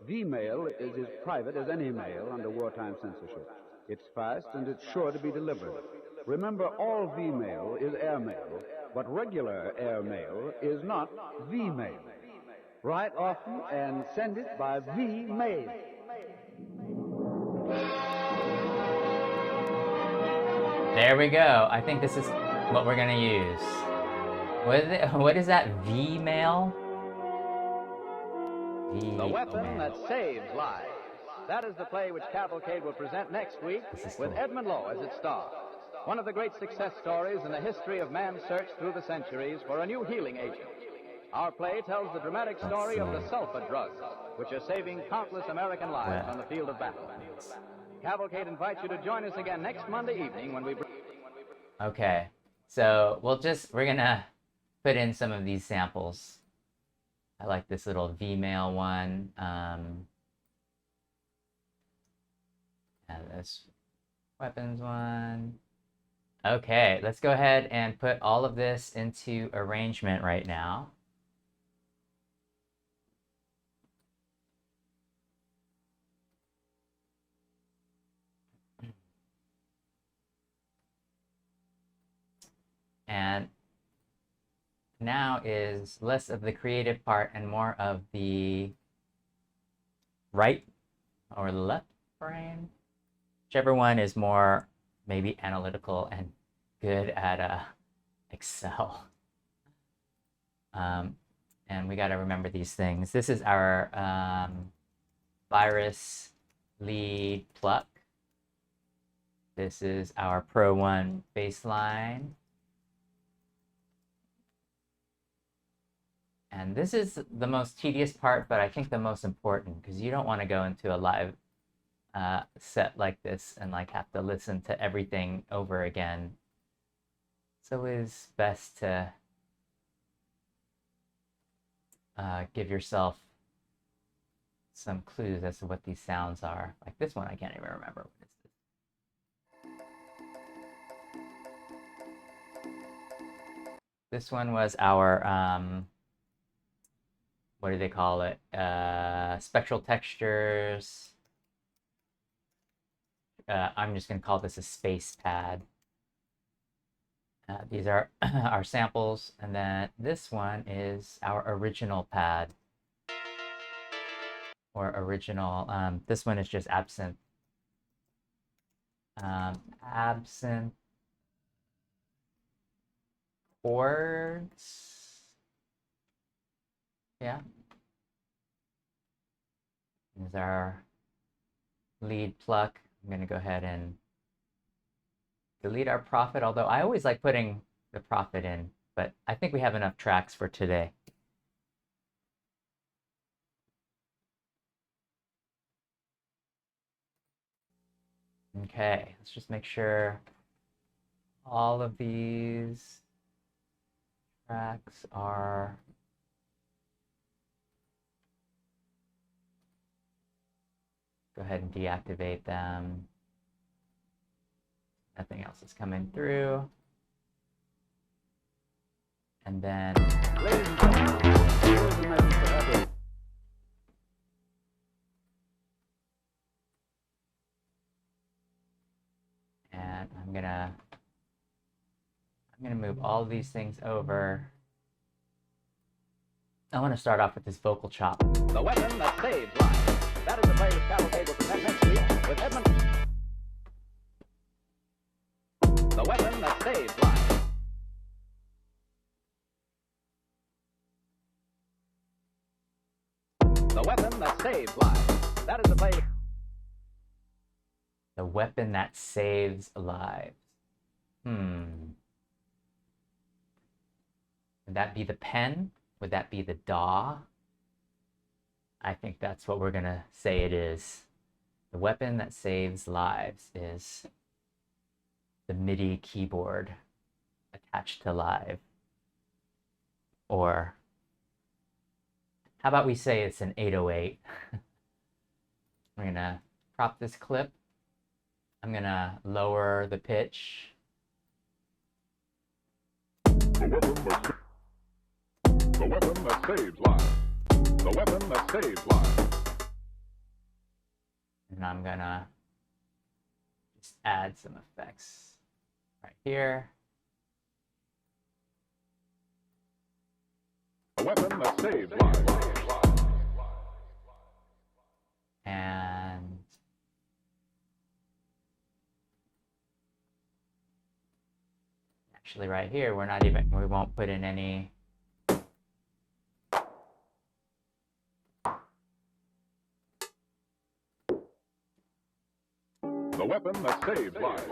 G: V-mail is as private as any mail under wartime censorship. It's fast and it's sure to be delivered. Remember, all V-mail is airmail, but regular airmail is not V-mail. Write often and send it by V-mail.
A: There we go. I think this is what we're gonna use. What is that? V-mail?
H: The weapon that saves lives. That is the play which Cavalcade will present next week with Edmund Lowe as its star. One of the great success stories in the history of man's search through the centuries for a new healing agent. Our play tells the dramatic story of the sulfa drugs, which are saving countless American lives on the field of battle. Cavalcade invites you to join us again next Monday evening when we...
A: Okay, so we're gonna put in some of these samples. I like this little V-mail one. And this weapons one. Okay, let's go ahead and put all of this into arrangement right now. And now is less of the creative part and more of the right or left brain. Whichever one is more maybe analytical and good at Excel. And we got to remember these things. This is our virus lead pluck. This is our Pro 1 bassline. And this is the most tedious part, but I think the most important, because you don't want to go into a live set like this and like have to listen to everything over again. So it's best to give yourself some clues as to what these sounds are. Like this one, I can't even remember what it's. This one was our, what do they call it? Spectral Textures. I'm just going to call this a space pad. These are our samples, and then this one is our original pad. Or original, this one is just Absynth. Absynth chords. Yeah. This is our lead pluck. I'm going to go ahead and delete our profit, although I always like putting the profit in, but I think we have enough tracks for today. Okay, let's just make sure all of these tracks are go ahead and deactivate them. Nothing else is coming through. And then and I'm gonna move all these things over. I want to start off with this vocal chop.
H: The weapon that saves lives. That is the play which Cavalcade will present next week with Edmund. The weapon that saves lives. The weapon that saves lives. That is the play.
A: The weapon that saves lives. Would that be the pen? Would that be the DAW? I think that's what we're gonna say it is. The weapon that saves lives is the MIDI keyboard attached to live. Or how about we say it's an 808? We're gonna crop this clip. I'm gonna lower the pitch.
I: The weapon that saves lives. The weapon that saves lives.
A: And I'm gonna just add some effects right here.
I: The weapon that saves lives.
A: And actually right here, we won't put in any
I: the weapon that saves lives.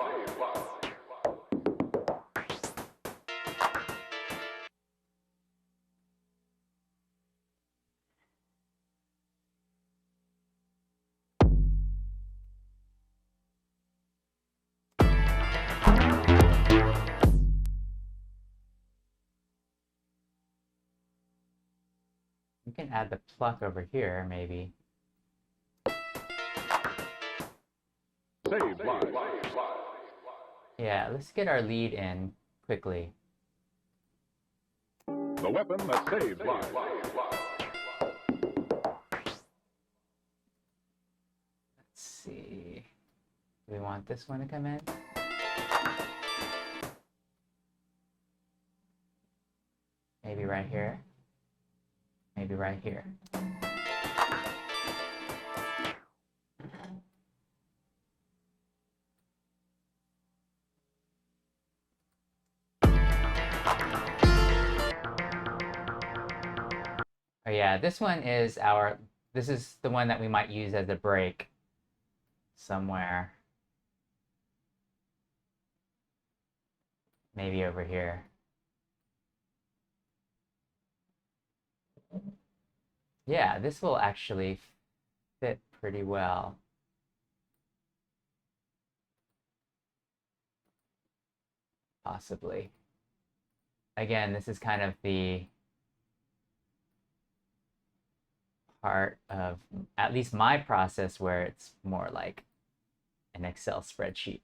A: You can add the pluck over here, maybe.
I: Saves lives.
A: Yeah, let's get our lead in quickly.
I: The weapon that saves lives.
A: Let's see. Do we want this one to come in? Maybe right here. Maybe right here. Oh yeah, this one is this is the one that we might use as a break somewhere. maybe over here. Yeah, this will actually fit pretty well. Possibly. Again, this is kind of the part of at least my process where it's more like an Excel spreadsheet.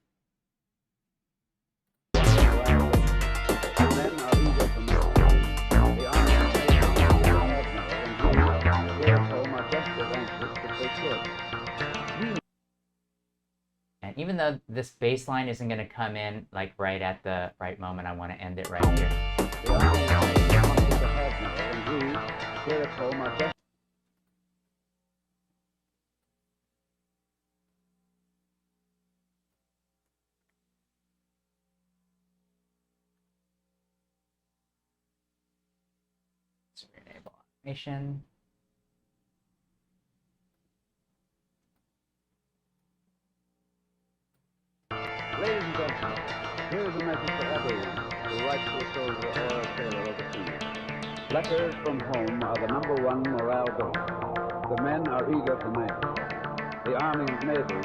A: And even though this baseline isn't going to come in like right at the right moment, I want to end it right here. So enable automation.
G: Ladies and gentlemen, here is a message for everyone who writes to a soldier or a sailor overseas. Letters from home are the #1 morale builder. The men are eager for mail. The Army and Navy.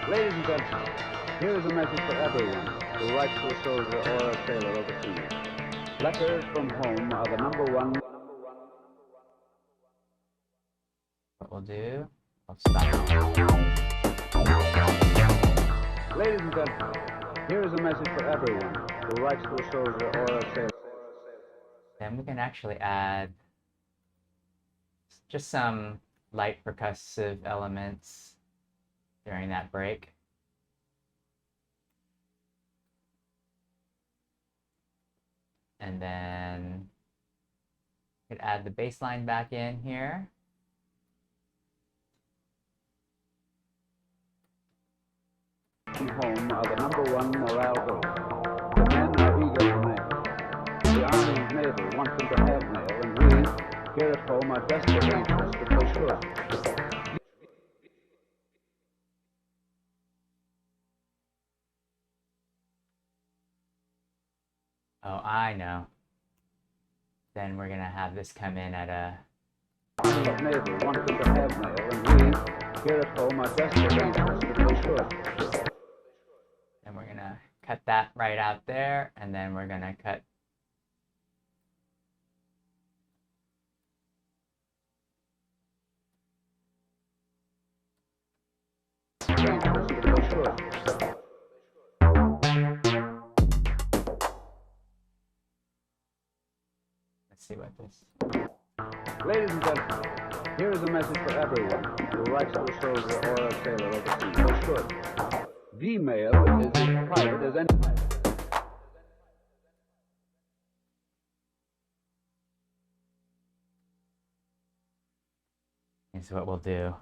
G: Ladies and gentlemen, here is a message for everyone who writes to a soldier or a sailor overseas. Letters from home are the #1.
A: What we'll do, I'll stop.
G: Ladies and gentlemen, here is a message for everyone who writes to a soldier or a sailor.
A: Then we can actually add just some light percussive elements during that break. And then we could add the bass line back in here.
G: Home are the #1 morale builder. The men are eager for mail. The Army and Navy want them to have mail, and we, here at home, are just as anxious that they should.
A: Oh, I know. Then we're gonna have this come in at a...
G: The Navy want them to have mail, and we, here at home, are just as anxious that they should.
A: And we're gonna cut that right out there, and then we're gonna cut let's see what this...
G: Ladies and gentlemen, here is a message for everyone who writes to a soldier or a sailor overseas. They should. The mail is as private as any.
A: Here's what we'll do.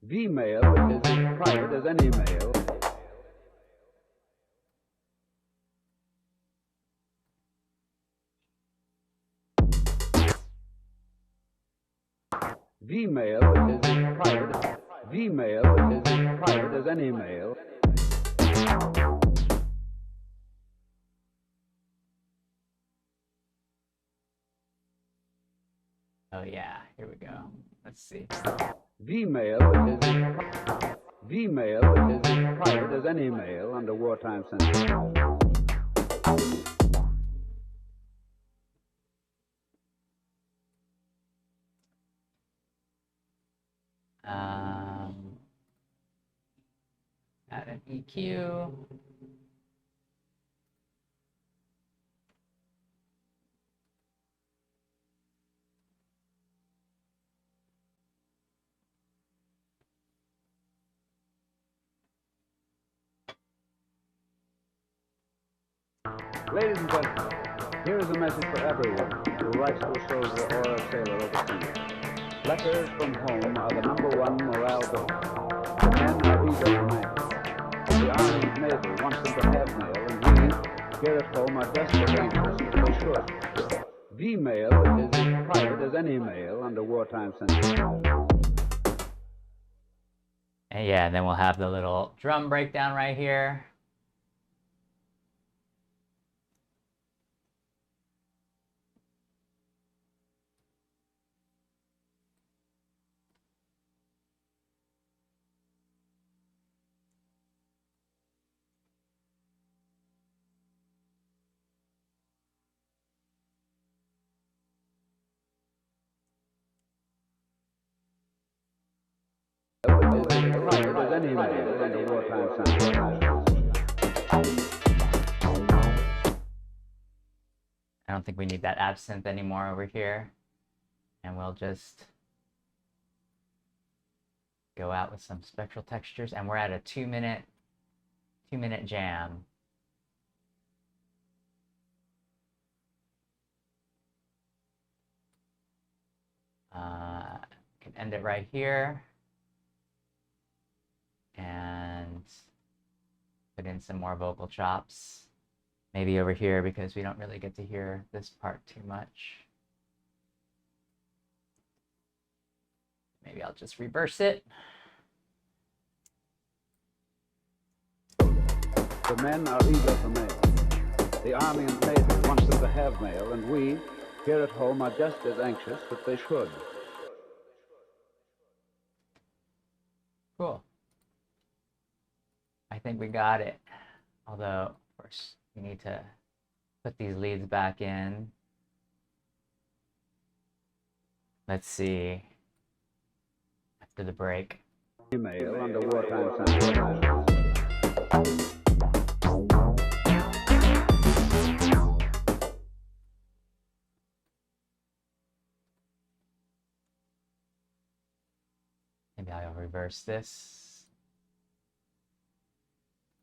G: The mail is as private as any mail. The mail is as private. The mail is as private as any mail.
A: Oh yeah, here we go. Let's see.
G: The mail is as private as any mail under wartime censorship.
A: Add an EQ.
G: Ladies and gentlemen, here is a message for everyone who writes to a soldier or a sailor overseas. Letters from home are the #1 morale builder. The men are eager for mail. The Army and Navy want them to have mail, and we, here at home, are just as anxious as they should. The mail is as private as any mail under wartime censorship.
A: And yeah, and then we'll have the little drum breakdown right here. I don't think we need that absynth anymore over here. And we'll just go out with some spectral textures. And we're at a 2-minute jam. Can end it right here. And put in some more vocal chops. Maybe over here because we don't really get to hear this part too much. Maybe I'll just reverse it.
G: The men are eager for mail. The Army and Navy wants them to have mail, and we, here at home, are just as anxious that they should.
A: Cool. I think we got it. Although, of course, we need to put these leads back in. Let's see. After the break.
G: Email under wartime sanctions.
A: Maybe I'll reverse this.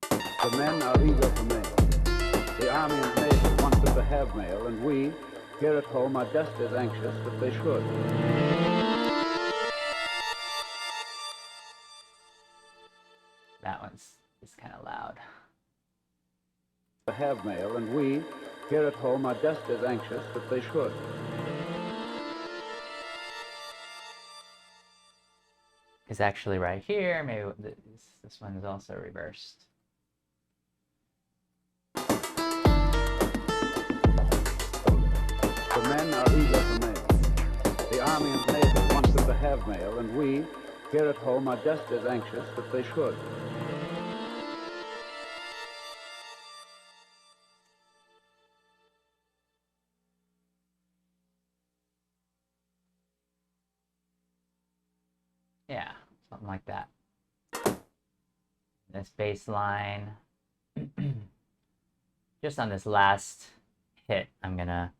G: The men are eager for mail. The Army and Navy want them to have mail, and we, here at home, are just as anxious that they should.
A: That one's kind of loud.
G: To have mail, and we, here at home, are just as anxious that they should.
A: Is actually right here. Maybe this one is also reversed.
G: The men are eager for mail. The Army and Navy wants them to have mail, and we, here at home, are just as anxious that they should.
A: Yeah, something like that. This bass line. Just on this last hit, I'm gonna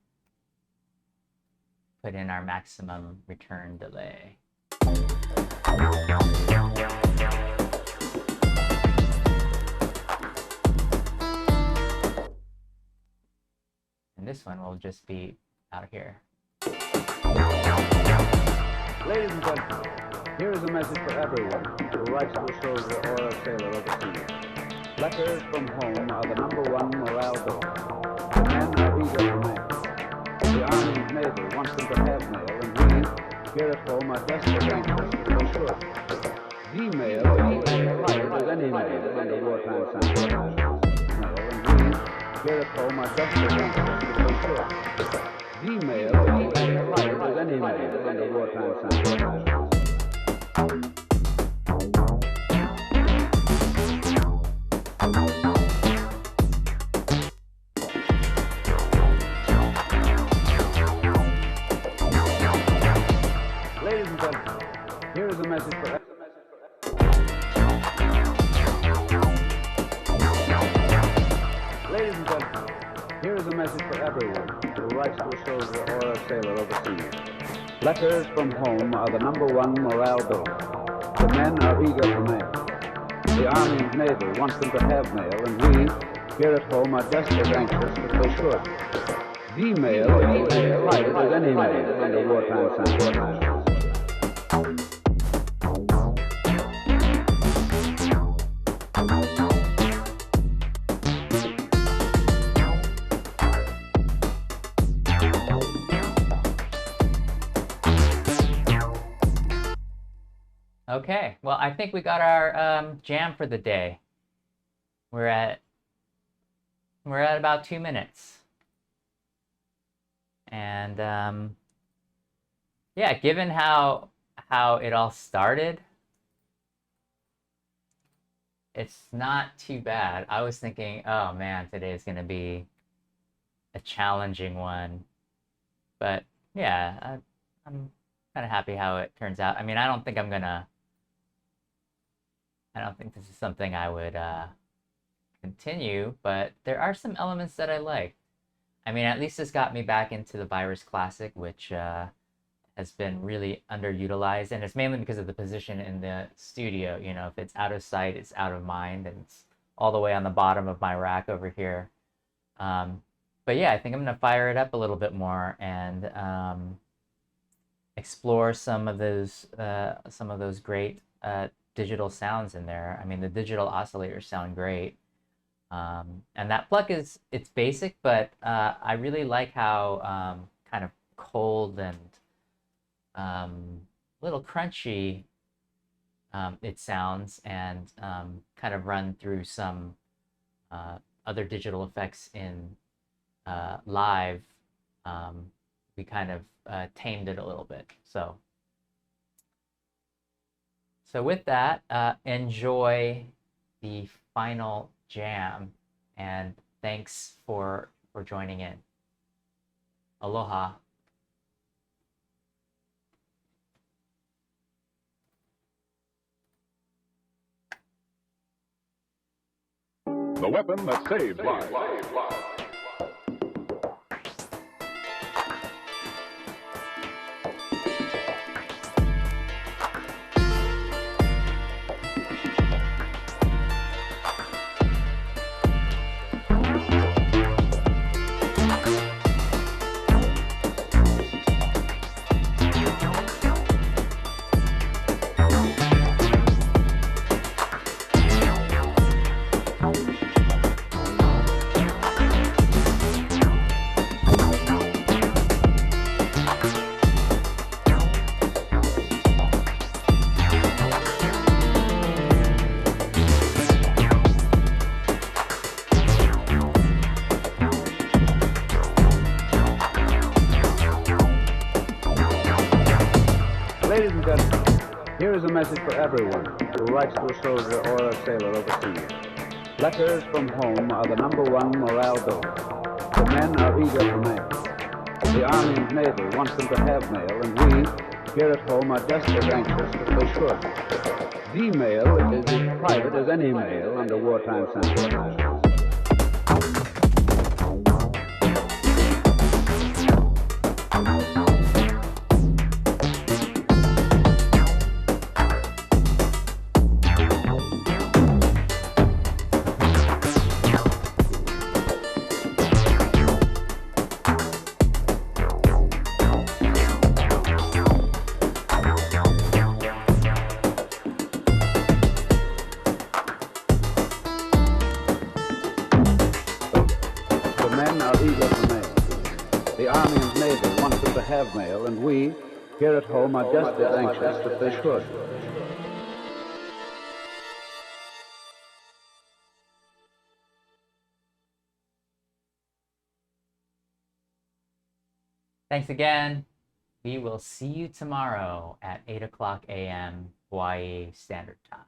A: put in our maximum return delay. And this one will just be out here.
G: Ladies and gentlemen, here is a message for everyone who writes to a soldier or a sailor overseas. Letters from home are the #1 morale builder. The men are eager for mail. The Army and Navy wants them to have mail, and we, here at home, are just as anxious as they should. Gmail is as private as any mail under wartime sanctions. Mail, and we, here at home, are just as anxious as they should. Gmail is as private as any mail under wartime sanctions. Ladies and gentlemen, here is a message for Ladies and gentlemen, here is a message for everyone who writes to a soldier or a sailor overseas. Letters from home are the #1 morale builder. The men are eager for mail. The Army and Navy wants them to have mail, and we, here at home, are just as anxious as they should. Gmail is as private as any mail under wartime sanctions.
A: Okay, well, I think we got our jam for the day. We're at about 2 minutes. And yeah, given how it all started, it's not too bad. I was thinking, oh man, today is going to be a challenging one. But yeah, I'm kind of happy how it turns out. I mean, I don't think this is something I would continue, but there are some elements that I like. I mean, at least this got me back into the Virus Classic, which has been really underutilized, and it's mainly because of the position in the studio. You know, if it's out of sight, it's out of mind, and it's all the way on the bottom of my rack over here. But yeah, I think I'm gonna fire it up a little bit more and explore some of those great digital sounds in there. I mean, the digital oscillators sound great. And that pluck it's basic, but I really like how kind of cold and a little crunchy it sounds, and kind of run through some other digital effects in live. We kind of tamed it a little bit. So with that, enjoy the final jam, and thanks for joining in. Aloha.
I: The weapon that saves lives.
G: Ladies and gentlemen, here is a message for everyone who writes to a soldier or a sailor overseas. Letters from home are the #1 morale builder. The men are eager for mail. The Army and Navy want them to have mail, and we, here at home, are just as anxious as they should. The mail is as private as any mail under wartime censorship. Have mail, and we, here at home, are just as anxious as they should.
A: Thanks again. We will see you tomorrow at 8 o'clock a.m. Hawaii Standard Time.